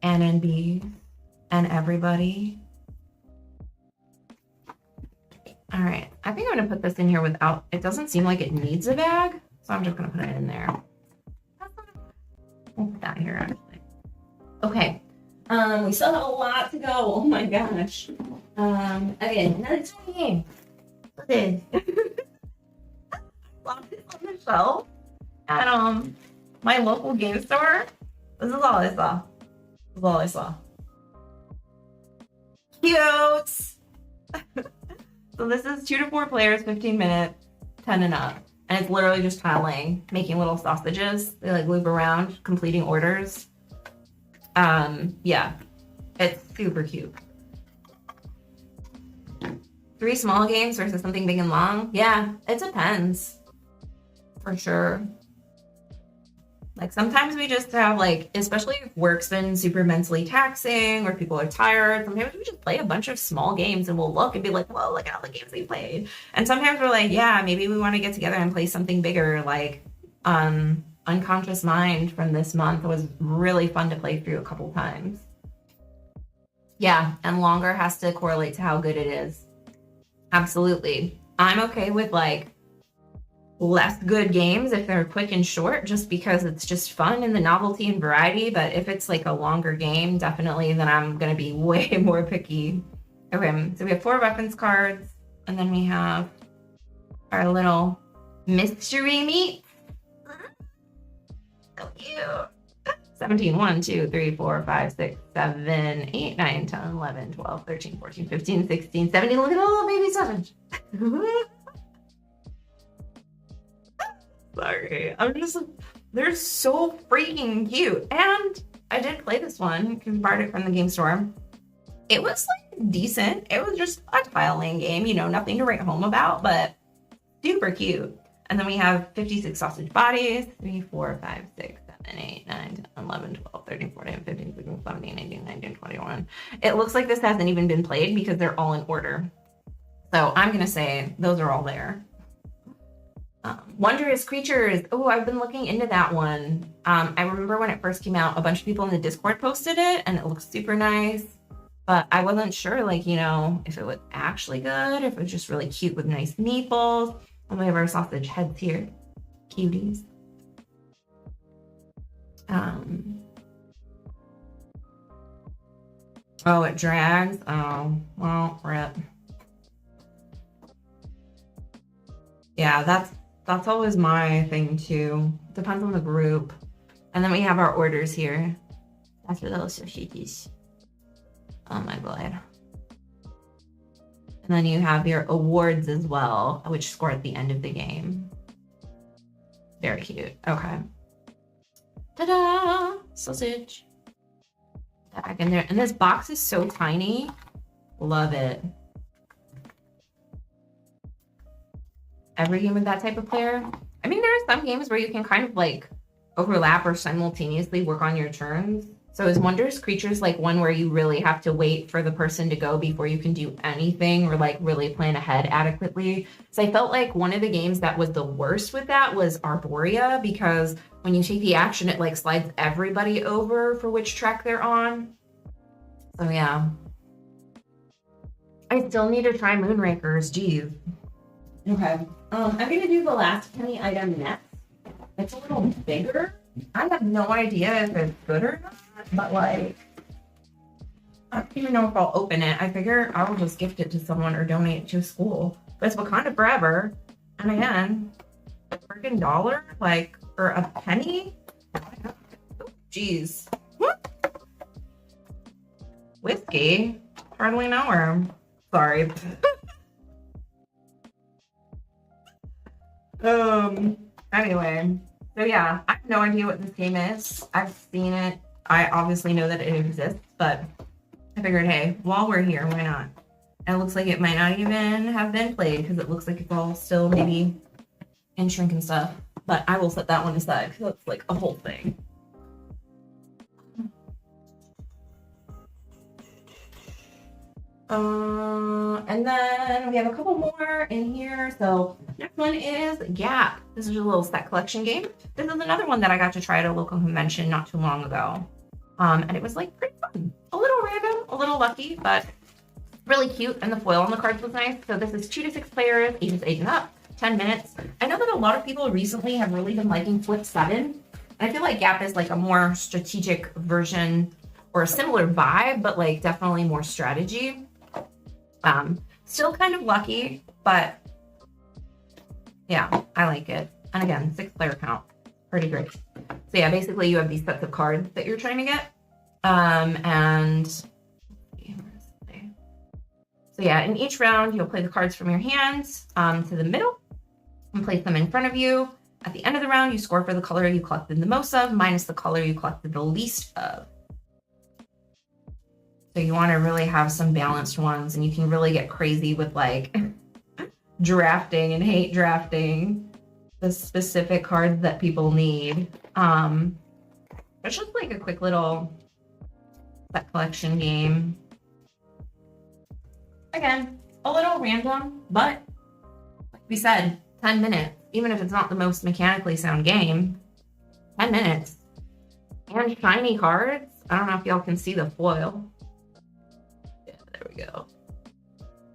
and NBs and everybody? All right, I think I'm gonna put this in here without, it doesn't seem like it needs a bag, so I'm just gonna put it in there. We'll put that here actually. Okay, we still have a lot to go. Oh my gosh. Okay, another tiny game. What's this? Lost it on the shelf at my local game store. This is all I saw. This is all I saw. Cute. So this is 2 to 4 players, 15 minutes, 10 and up. And it's literally just tiling, making little sausages. They like loop around, completing orders. Yeah, it's super cute. 3 small games versus something big and long. Yeah, it depends. For sure. Like sometimes we just have like, especially if work's been super mentally taxing or people are tired, sometimes we just play a bunch of small games and we'll look and be like, whoa, look at all the games we played. And sometimes we're like, yeah, maybe we want to get together and play something bigger, like Unconscious Mind from this month was really fun to play through a couple times. Yeah, and longer has to correlate to how good it is. Absolutely. I'm okay with like less good games if they're quick and short, just because it's just fun and the novelty and variety. But if it's like a longer game, definitely, then I'm gonna be way more picky. Okay, so we have 4 weapons cards, and then we have our little mystery meat. So cute. 17, 1, 2, 3, 4, 5, 6, 7, 8, 9, 10, 11, 12, 13, 14, 15, 16, 17. Look at the little baby sausage. Sorry, I'm just, they're so freaking cute. And I did play this one because we borrowed it from the game store. It was like decent. It was just a tile laying game, you know, nothing to write home about, but super cute. And then we have 56 sausage bodies, 3, 4, 5, 6, 7, 8, 9, 10, 11, 12, 13, 14, 15, 16, 17, 18, 19, 21. It looks like this hasn't even been played because they're all in order. So I'm going to say those are all there. Wondrous Creatures. Oh, I've been looking into that one. I remember when it first came out, a bunch of people in the Discord posted it and it looks super nice. But I wasn't sure, like, you know, if it was actually good, if it was just really cute with nice meatballs. And we have our sausage heads here. Cuties. Oh, it drags. Oh, well, rip. Yeah, that's always my thing too. Depends on the group. And then we have our orders here. That's for those sausages. Oh my god. And then you have your awards as well, which score at the end of the game. Very cute. Okay. Ta-da! Sausage. Back in there. And this box is so tiny. Love it. Every game with that type of player. I mean, there are some games where you can kind of like overlap or simultaneously work on your turns. So is Wondrous Creatures like one where you really have to wait for the person to go before you can do anything or like really plan ahead adequately? So I felt like one of the games that was the worst with that was Arborea, because when you take the action, it like slides everybody over for which track they're on. So yeah. I still need to try Moonrakers, geez. Okay. I'm gonna do the last penny item next. It's a little bigger. I have no idea if it's good or not, but like, I don't even know if I'll open it. I figure I will just gift it to someone or donate it to a school. But it's Wakanda Forever. And again, a freaking dollar, like, or a penny? Jeez. Whiskey? Hardly know her. Sorry. Anyway. So yeah, I have no idea what this game is. I've seen it. I obviously know that it exists, but I figured, hey, while we're here, why not? And it looks like it might not even have been played because it looks like it's all still maybe in shrink and stuff. But I will set that one aside because it's like a whole thing. And then we have a couple more in here. So next one is Gap. This is a little set collection game. This is another one that I got to try at a local convention not too long ago. And it was like pretty fun. A little random, a little lucky, but really cute. And the foil on the cards was nice. So this is 2 to 6 players, ages 8 and up, 10 minutes. I know that a lot of people recently have really been liking Flip 7. And I feel like Gap is like a more strategic version or a similar vibe, but like definitely more strategy. Still kind of lucky, but yeah, I like it. And again, 6 player count, pretty great. So yeah, basically you have these sets of cards that you're trying to get. And so yeah, in each round, you'll play the cards from your hands to the middle and place them in front of you. At the end of the round, you score for the color you collected the most of minus the color you collected the least of. So you want to really have some balanced ones, and you can really get crazy with like drafting and hate drafting the specific cards that people need. It's just like a quick little set collection game. Again, a little random, but like we said, 10 minutes. Even if it's not the most mechanically sound game, 10 minutes. And shiny cards. I don't know if y'all can see the foil. There we go.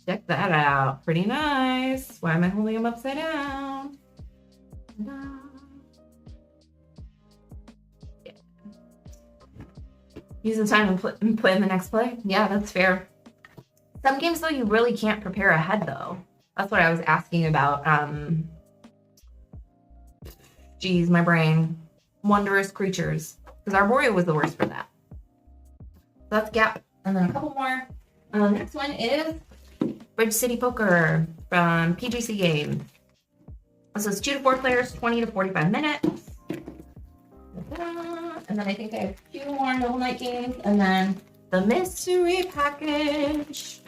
Check that out. Pretty nice. Why am I holding them upside down? Yeah. Use the time and play in the next play. Yeah, that's fair. Some games, though, you really can't prepare ahead, though. That's what I was asking about. Geez, my brain. Wondrous Creatures. Because Arborea was the worst for that. So that's Gap. And then a couple more. Next one is Bridge City Poker from DVC Games. So it's 2 to 4 players, 20 to 45 minutes. And then I think I have 2 more Noble Night games, and then the mystery package.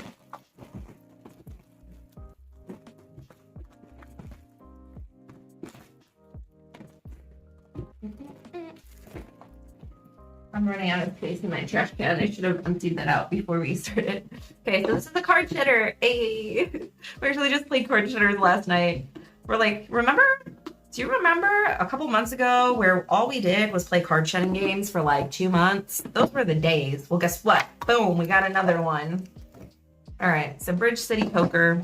I'm running out of space in my trash can. I should have emptied that out before we started. Okay, so this is the card shitter. Hey, we actually just played card shitters last night. We're like, do you remember a couple months ago where all we did was play card shedding games for like 2 months? Those were the days. Well, guess what? Boom, we got another one. All right, so Bridge City Poker.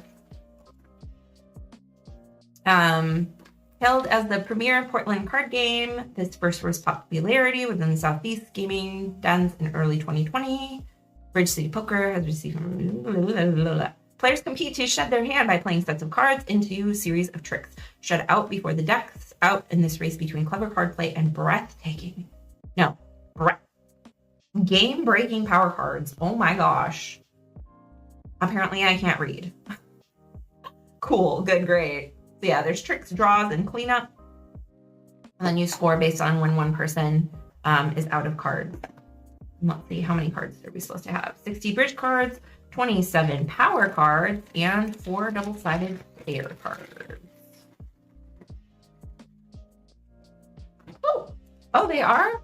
Hailed as the premier Portland card game, this first rose popularity within the Southeast gaming dens in early 2020. Bridge City Poker has received... Players compete to shed their hand by playing sets of cards into a series of tricks. Shed out before the deck's out in this race between clever card play and breathtaking... No. Game-breaking power cards. Oh my gosh. Apparently I can't read. Cool. Good, great. So yeah, there's tricks, draws, and cleanup. And then you score based on when one person is out of cards. Let's see, how many cards are we supposed to have? 60 bridge cards, 27 power cards, and 4 double-sided pair cards. Oh, they are?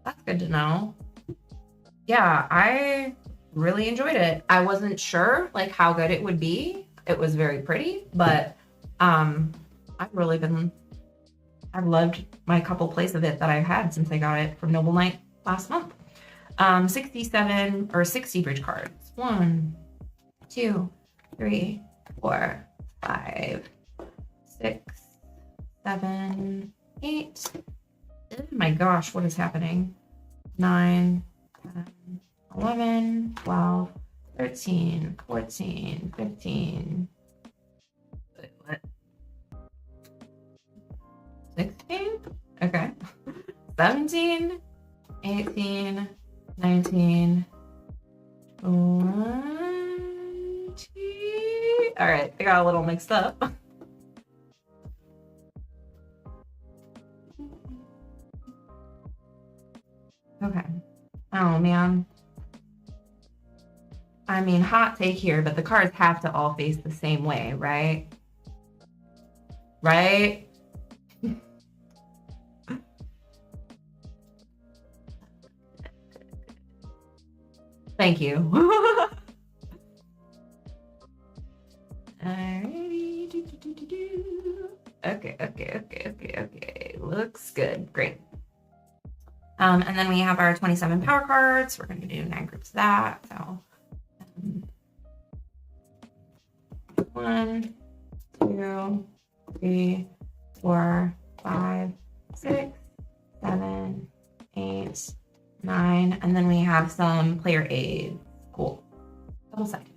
That's good to know. Yeah, I really enjoyed it. I wasn't sure like how good it would be. It was very pretty, but I've loved my couple plays of it that I've had since I got it from Noble Knight last month. 67 or 60 bridge cards. 1, 2, 3, 4, 5, 6, 7, 8. Oh my gosh, what is happening? 9, 10, 11, 12, 13, 14, 15. Wait, what? 16? Okay. 17, 18, 19, 20. All right, I got a little mixed up. Okay. Oh, man. I mean, hot take here, but the cards have to all face the same way, right? Right? Thank you. Alrighty. Okay. Looks good. Great. And then we have our 27 power cards. We're going to do 9 groups of that. So 1, 2, 3, 4, 5, 6, 7, 8, 9. And then we have some player aids. Cool. Double sided.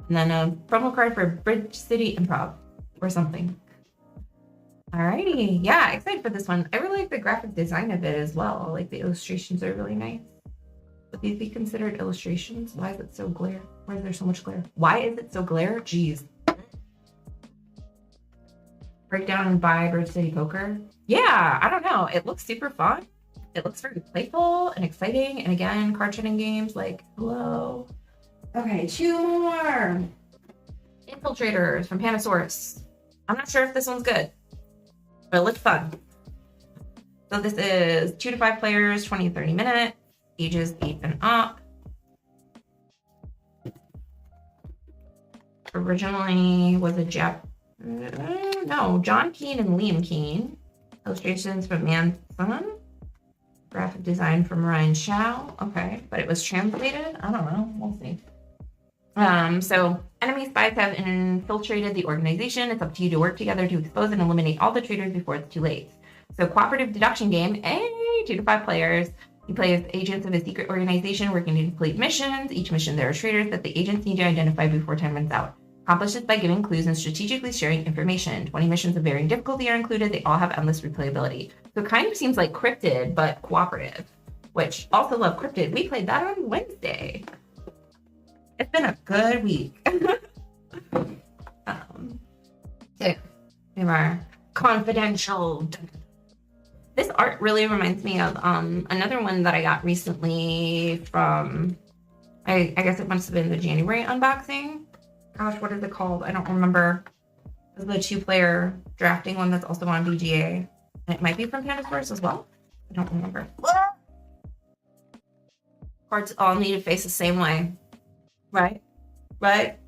And then a promo card for Bridge City Improv or something. Alrighty, yeah, excited for this one. I really like the graphic design of it as well. Like the illustrations are really nice. Would these be considered illustrations? Why is it so glare? Why is there so much glare? Why is it so glare? Jeez. Breakdown and buy Bridge City Poker. Yeah, I don't know. It looks super fun. It looks very playful and exciting. And again, card trading games, like, hello. Okay, 2 more. Infiltrators from Panasaurus. I'm not sure if this one's good, but it looked fun. So this is 2 to 5 players, 20 to 30 minutes, ages 8 and up. Originally was a John Keane and Liam Keane. Illustrations from Manson. Graphic design from Ryan Chow. Okay, but it was translated. I don't know. We'll see. So enemy spies have infiltrated the organization. It's up to you to work together to expose and eliminate all the traitors before it's too late. So cooperative deduction game, 2 to 5 players. You play as agents of a secret organization working to complete missions. Each mission there are traitors that the agents need to identify before time runs out. Accomplish this by giving clues and strategically sharing information. 20 missions of varying difficulty are included. They all have endless replayability. So it kind of seems like Cryptid, but cooperative, which also love Cryptid. We played that on Wednesday. It's been a good week. So we have our confidential. This art really reminds me of another one that I got recently from, I guess it must have been the January unboxing. Gosh, what is it called? I don't remember. It was the 2-player drafting one that's also on BGA. And it might be from Panasaurus as well. I don't remember. Cards all need to face the same way. Right? Right?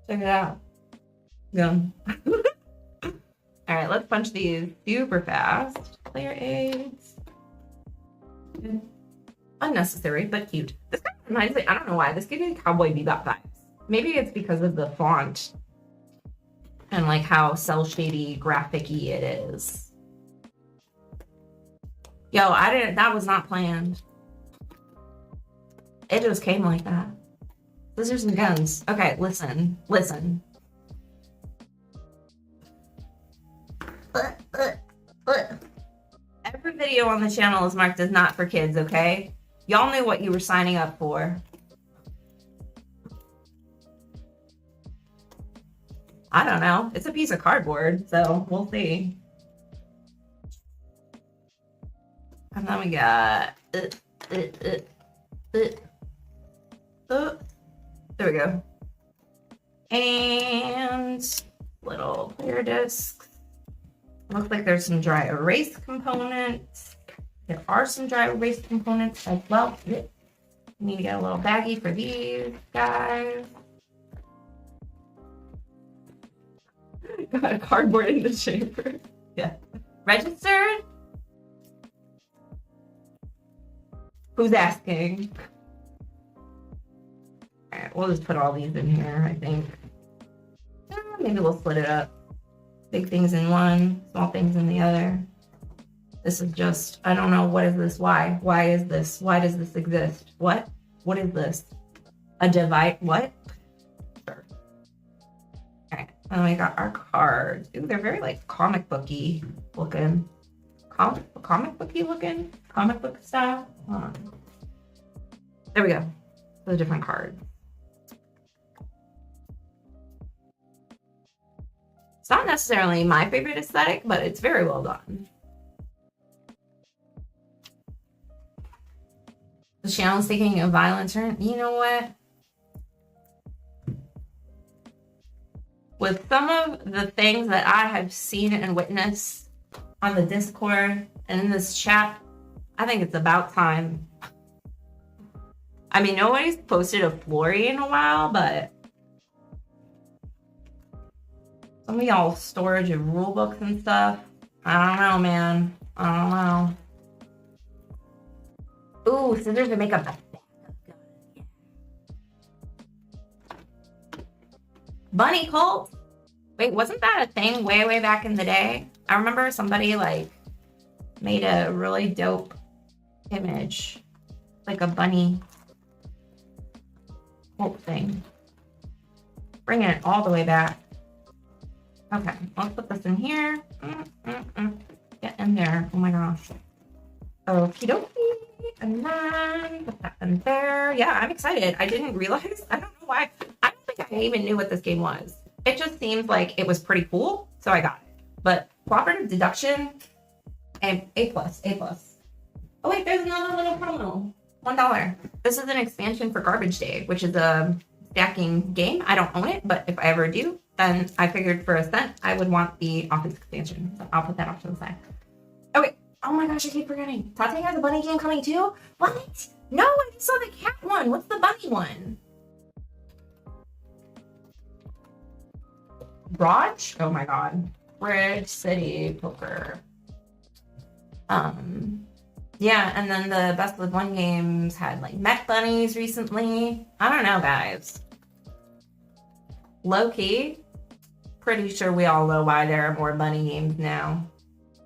Check it out. Go. All right, let's punch these super fast. Player aids. Good. Unnecessary, but cute. This kind of reminds me, I don't know why, this gives me Cowboy Bebop vibes. Maybe it's because of the font and like how cel shady, graphic-y it is. Yo, that was not planned. It just came like that. Scissors and guns. Okay, listen. Every video on the channel is marked as not for kids, okay? Y'all knew what you were signing up for. I don't know. It's a piece of cardboard, so we'll see. And then we got... there we go. And little player discs. Looks like there's some dry erase components. There are some dry erase components as well. We need to get a little baggie for these guys. Got a cardboard in the chamber. Yeah. Registered? Who's asking? Alright, we'll just put all these in here, I think. Maybe we'll split it up. Big things in one, small things in the other. This is just, I don't know, what is this? Why? Why is this? Why does this exist? What? What is this? A device? What? Sure. Okay, and we got our cards. Ooh, they're very like comic booky looking. Comic booky looking? Comic book style? Hold on. There we go. The different cards. It's not necessarily my favorite aesthetic, but it's very well done. The channel's taking a violent turn. You know what? With some of the things that I have seen and witnessed on the Discord and in this chat, I think it's about time. I mean, nobody's posted a Flory in a while, but some of y'all storage of rule books and stuff. I don't know, man. I don't know. Ooh, scissors to make a backup gun. Bunny cult? Wait, wasn't that a thing way, way back in the day? I remember somebody like made a really dope image, like a bunny cult thing. Bringing it all the way back. Okay, let's put this in here. Get in there. Oh my gosh. Okie dokie. And then put that in there. Yeah, I'm excited. I didn't realize. I don't know why. I don't think I even knew what this game was. It just seems like it was pretty cool, so I got it. But cooperative deduction and A+. Oh wait, there's another little promo. $1. This is an expansion for Garbage Day, which is a stacking game. I don't own it, but if I ever do, then I figured for a cent I would want the office expansion. So I'll put that off to the side. Oh wait. Oh my gosh, I keep forgetting. Tate has a bunny game coming too? What? No, I just saw the cat one. What's the bunny one? Raj? Oh my god. Bridge City Poker. Yeah, and then the Best with One games had like mech bunnies recently. I don't know, guys. Low-key, pretty sure we all know why there are more bunny games now.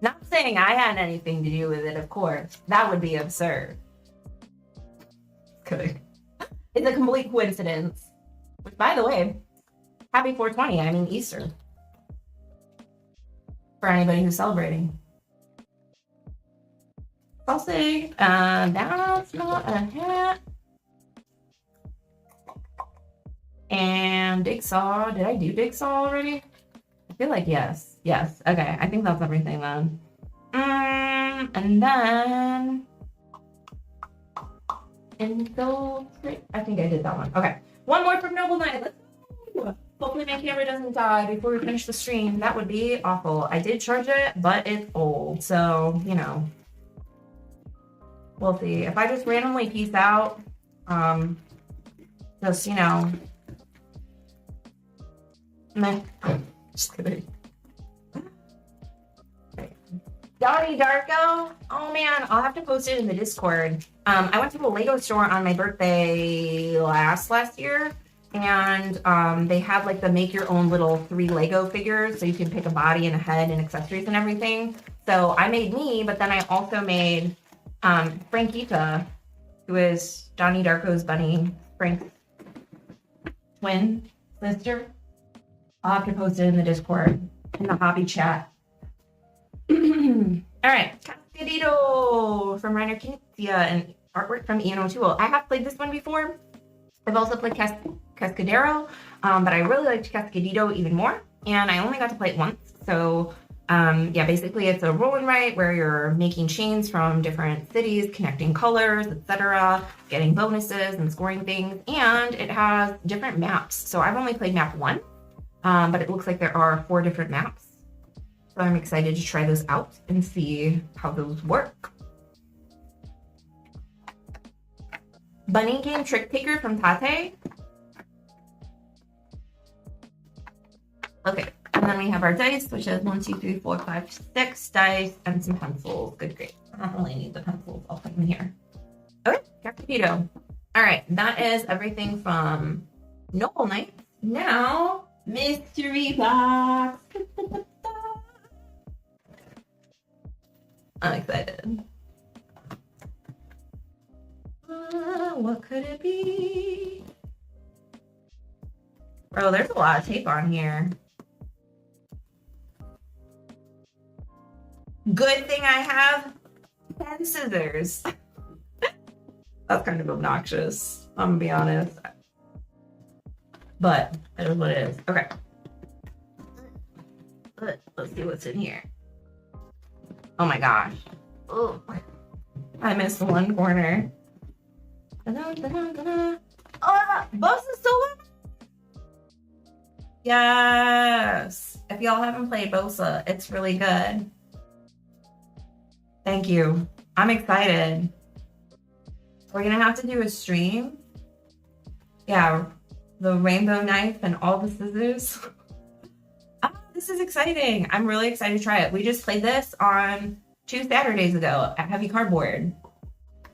Not saying I had anything to do with it, of course. That would be absurd. Kidding. It's a complete coincidence. Which, by the way, happy 420. I mean Easter. For anybody who's celebrating. I'll say, that's not a hat. And Jigsaw. Did I do Jigsaw already? I feel like yes. Yes. Okay. I think that's everything then. And then infiltrate. I think I did that one. Okay. One more from Noble Knight. Let's go. Hopefully my camera doesn't die before we finish the stream. That would be awful. I did charge it, but it's old. So, you know. We'll see. If I just randomly peace out, just, you know. Meh. Just kidding. Donnie Darko. Oh man, I'll have to post it in the Discord. I went to a Lego store on my birthday last year, and they had like the make your own little 3 Lego figures, so you can pick a body and a head and accessories and everything. So I made me, but then I also made Frankita, who is Donnie Darko's bunny, Frank's twin sister. I'll have to post it in the Discord, in the hobby chat. All right, Cascadito from Reiner Knizia and artwork from Ian O'Toole. I have played this one before. I've also played Cascadero, but I really liked Cascadito even more, and I only got to play it once. So yeah, basically it's a roll and write where you're making chains from different cities, connecting colors, etc., getting bonuses and scoring things, and it has different maps. So I've only played map 1, but it looks like there are 4 different maps. So I'm excited to try those out and see how those work. Bunny Game Trick Taker from Tate. Okay, and then we have our dice, which has 1, 2, 3, 4, 5, 6 dice and some pencils. Good, great. I don't really need the pencils. I'll put them here. Okay, Capito. All right, that is everything from Noble Knights. Now, mystery box. I'm excited. What could it be? Bro, there's a lot of tape on here. Good thing I have 10 scissors. That's kind of obnoxious, I'm gonna be honest. But that is what it is. Okay. Let's see what's in here. Oh my gosh. Oh, I missed one corner. Oh, Boss is still in. Yes. If y'all haven't played Bosa, it's really good. Thank you. I'm excited. We're gonna have to do a stream. Yeah, the rainbow knife and all the scissors. This is exciting. I'm really excited to try it. We just played this on 2 Saturdays ago at Heavy Cardboard,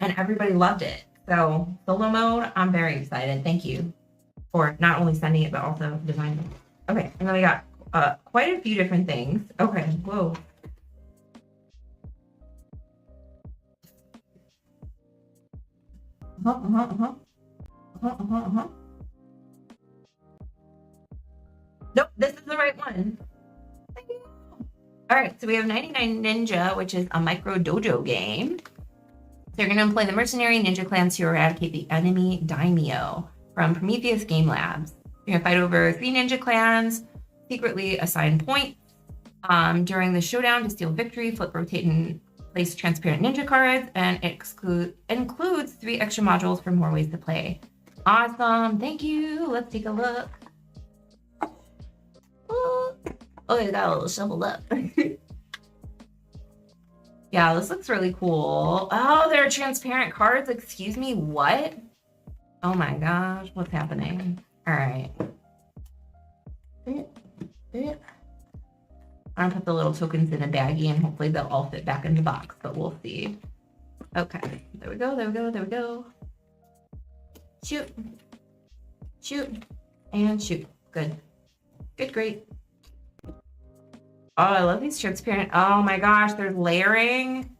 and everybody loved it. So solo mode, I'm very excited. Thank you for not only sending it, but also designing it. Okay, and then we got quite a few different things. Okay, whoa. Nope, this is the right one. All right, so we have 99 Ninja, which is a micro dojo game. So you're going to employ the mercenary ninja clans to eradicate the enemy daimyo from Prometheus Game Labs. You're going to fight over 3 ninja clans, secretly assign points during the showdown to steal victory, flip, rotate, and place transparent ninja cards, and it includes 3 extra modules for more ways to play. Awesome, thank you. Let's take a look. Oh, it got a little shoveled up. Yeah, this looks really cool. Oh, there are transparent cards. Excuse me, what? Oh my gosh, what's happening? All right. I'm gonna put the little tokens in a baggie and hopefully they'll all fit back in the box, but we'll see. Okay, there we go, there we go, there we go. Shoot, shoot, and shoot. Good, good, great. Oh, I love these transparent. Oh my gosh, there's layering.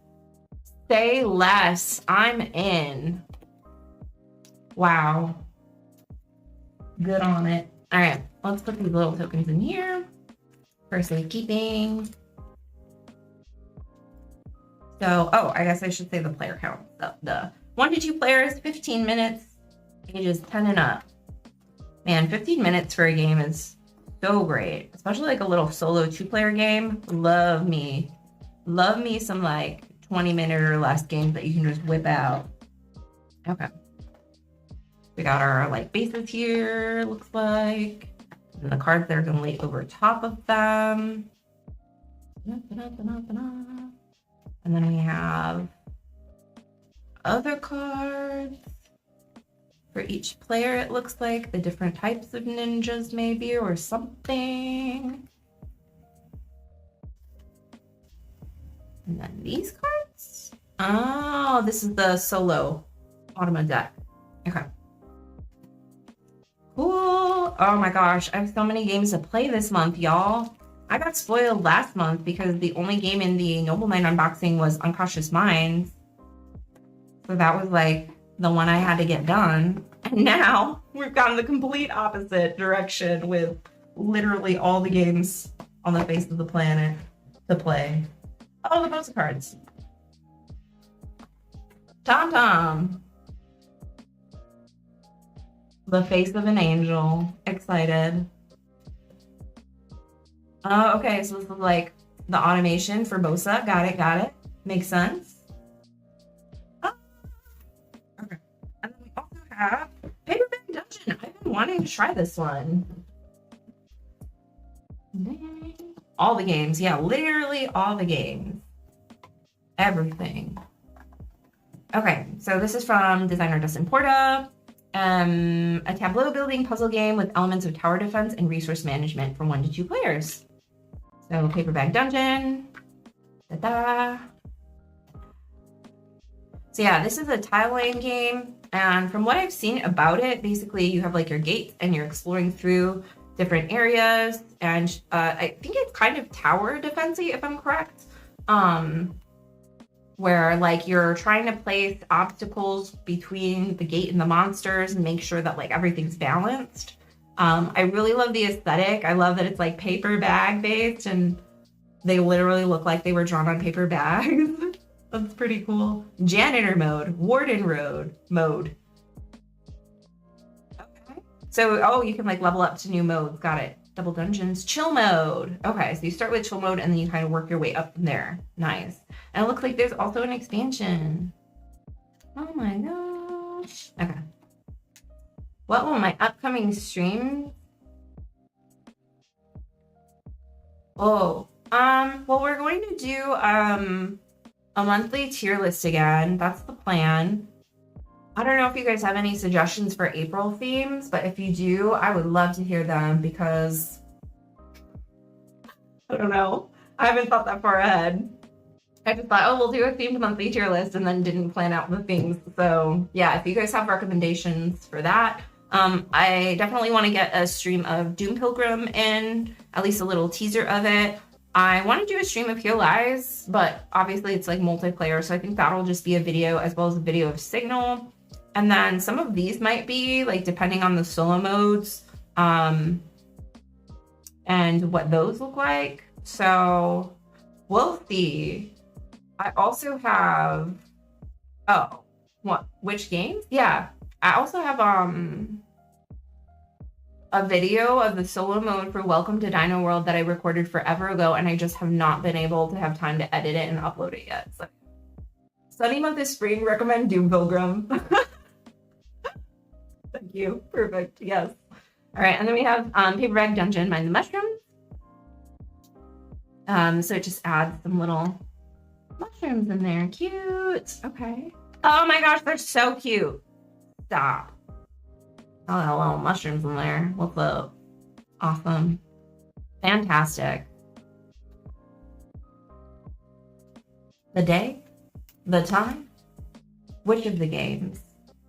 Say less. I'm in. Wow. Good on it. All right, let's put these little tokens in here for safekeeping. So, oh, I guess I should say the player count. The 1 to 2 players, 15 minutes, ages 10 and up. Man, 15 minutes for a game is so great, especially like a little solo 2-player game. Love me some like 20-minute or less games that you can just whip out. Okay, we got our like bases here, looks like, and the cards that are gonna lay over top of them. And then we have other cards for each player, it looks like, the different types of ninjas maybe, or something. And then these cards. Oh, this is the solo Automa deck. Okay. Cool. Oh my gosh, I have so many games to play this month, y'all. I got spoiled last month because the only game in the Noble Knight unboxing was Unconscious Minds. So that was like the one I had to get done. And now we've gone the complete opposite direction with literally all the games on the face of the planet to play. Oh, the postcards. Tom Tom. The face of an angel. Excited. Oh, okay, so this is like the automation for Bosa. Got it, got it. Makes sense. Oh. Okay. And then we also have Paperback Dungeon. I've been wanting to try this one. All the games. Yeah, literally all the games. Everything. Okay, so this is from designer Dustin Porta. A tableau building puzzle game with elements of tower defense and resource management for 1 to 2 players. So paper bag dungeon. Ta-da. So yeah, this is a tile laying game. And from what I've seen about it, basically you have like your gates and you're exploring through different areas. And I think it's kind of tower defensey, if I'm correct. Where like you're trying to place obstacles between the gate and the monsters and make sure that like everything's balanced. I really love the aesthetic. I love that it's like paper bag based and they literally look like they were drawn on paper bags. That's pretty cool. Janitor mode, warden mode. Okay. So, oh, you can like level up to new modes. Got it. Double dungeons, chill mode. Okay, so you start with chill mode and then you kind of work your way up from there. Nice. And it looks like there's also an expansion. Oh my gosh. Okay. What will my upcoming stream? Oh, well, we're going to do a monthly tier list again. That's the plan. I don't know if you guys have any suggestions for April themes, but if you do, I would love to hear them because I don't know. I haven't thought that far ahead. I just thought, oh, we'll do a themed monthly tier list and then didn't plan out the things. So yeah, if you guys have recommendations for that, I definitely want to get a stream of Doom Pilgrim in, at least a little teaser of it. I want to do a stream of Heal Eyes, but obviously it's like multiplayer, so I think that'll just be a video as well as a video of Signal. And then some of these might be like depending on the solo modes and what those look like. So we'll see. I also have, oh, what, which games? Yeah, I also have a video of the solo mode for Welcome to Dino World that I recorded forever ago, and I just have not been able to have time to edit it and upload it yet. So, sunny month is spring, recommend Doom Pilgrim. Thank you, perfect, yes. All right, and then we have Paper Bag Dungeon, Mind the Mushrooms. So it just adds some little mushrooms in there, cute, okay. Oh my gosh, they're so cute. Stop. Oh, little mushrooms in there. What's up? Awesome. Fantastic. The day? The time? Which of the games?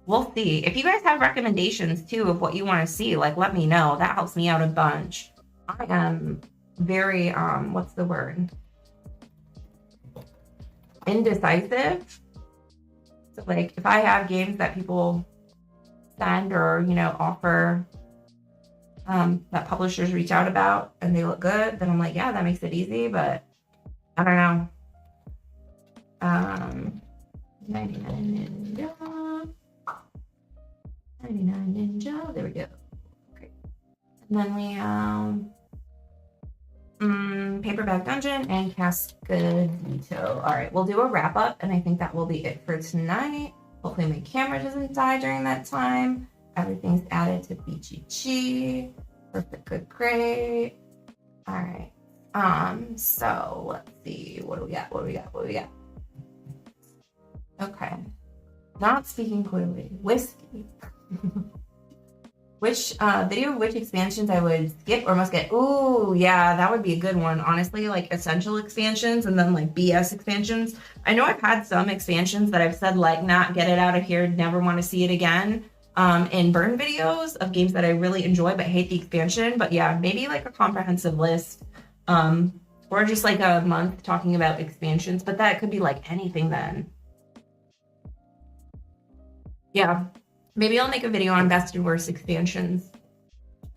We'll see. If you guys have recommendations too of what you want to see, like let me know. That helps me out a bunch. I am very, what's the word? Indecisive. So like if I have games that people send or, you know, offer that publishers reach out about and they look good, then I'm like, yeah, that makes it easy, but I don't know. 99 Ninja. 99 Ninja. There we go. Great. And then we have Paper Bag Dungeon and Cascadito. All right, we'll do a wrap up, and I think that will be it for tonight. Hopefully my camera doesn't die during that time. Everything's added to BGG. Perfect, good, great. All right. So let's see. What do we got? Okay. Not speaking clearly. Whiskey. Which video of which expansions I would skip or must get? Ooh, yeah, that would be a good one. Honestly, like essential expansions and then like BS expansions. I know I've had some expansions that I've said like, not get it out of here, never want to see it again. In burn videos of games that I really enjoy but hate the expansion. But yeah, maybe like a comprehensive list. Or just like a month talking about expansions, but that could be like anything then. Yeah. Maybe I'll make a video on best and worst expansions.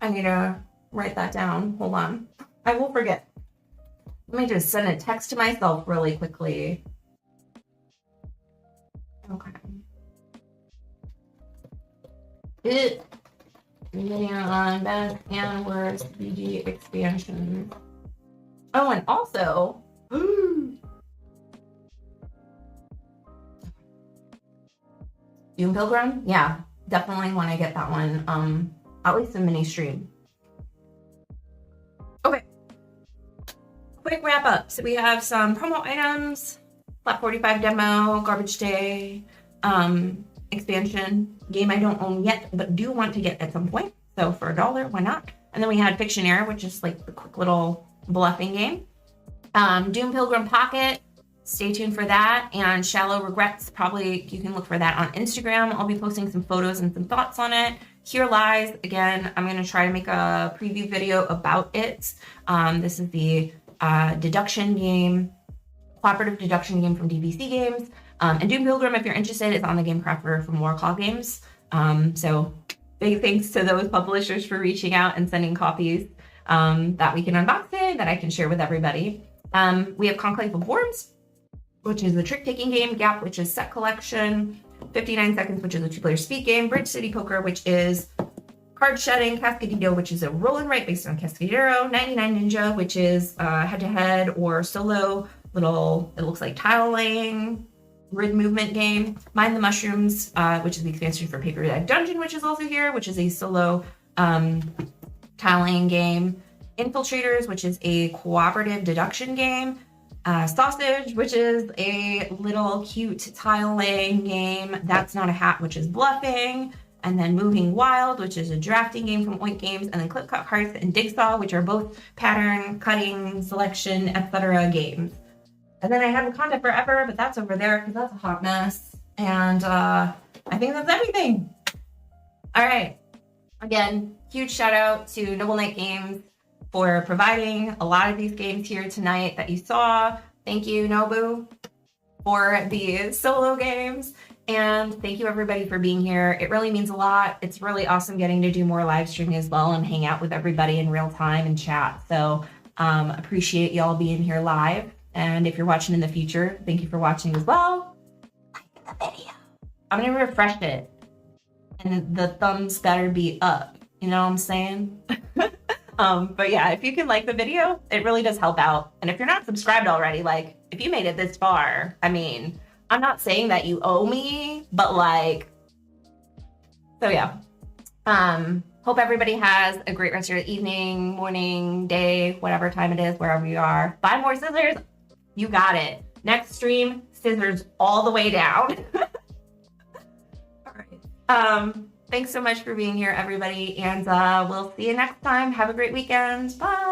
I need to write that down. Hold on. I will forget. Let me just send a text to myself really quickly. Okay. Video on best and worst BG expansions. Oh, and also, Doom Pilgrim? Yeah, definitely want to get that one. At least a mini stream. Okay. quick wrap up. So we have some promo items, Flat 45 demo, Garbage Day, expansion, game I don't own yet, but do want to get at some point. So for $1, why not? And then we had Fictionaire, which is like the quick little bluffing game. Doom Pilgrim Pocket, stay tuned for that. And Shallow Regrets, probably you can look for that on Instagram. I'll be posting some photos and some thoughts on it. Here Lies, again, I'm going to try to make a preview video about it. This is the deduction game, cooperative deduction game from DVC Games. And Doom Pilgrim, if you're interested, is on the Game Crafter from Warclaw Games. So big thanks to those publishers for reaching out and sending copies that we can unbox it, that I can share with everybody. We have Conclave of Worms, which is a trick-taking game, Gap, which is set collection, 59 Seconds, which is a 2-player speed game, Bridge City Poker, which is card shedding, Cascadillo, which is a roll and write based on Cascadillo, 99 Ninja, which is head-to-head or solo, little, it looks like tile laying, grid movement game, Mind the Mushrooms, which is the expansion for Paper Deck Dungeon, which is also here, which is a solo tile laying game, Infiltrators, which is a cooperative deduction game, Sausage, which is a little cute tile laying game, That's Not a Hat, which is bluffing, and then Moving Wild, which is a drafting game from Oink Games, and then Clip Cut Cards and Digsaw, which are both pattern, cutting, selection, etc. games. And then I have Wakanda Forever, but that's over there because that's a hot mess. And I think that's everything. All right. Again, huge shout out to Noble Knight Games for providing a lot of these games here tonight that you saw. Thank you, Nobu, for the solo games. And thank you everybody for being here. It really means a lot. It's really awesome getting to do more live streaming as well and hang out with everybody in real time and chat. So appreciate y'all being here live. And if you're watching in the future, thank you for watching as well. Like the video. I'm gonna refresh it. And the thumbs better be up. You know what I'm saying? But yeah, if you can like the video, it really does help out. And if you're not subscribed already, like if you made it this far, I mean, I'm not saying that you owe me, but like, so yeah. Hope everybody has a great rest of your evening, morning, day, whatever time it is, wherever you are. Buy more scissors. You got it. Next stream, scissors all the way down. All right. Thanks so much for being here, everybody. And we'll see you next time. Have a great weekend. Bye.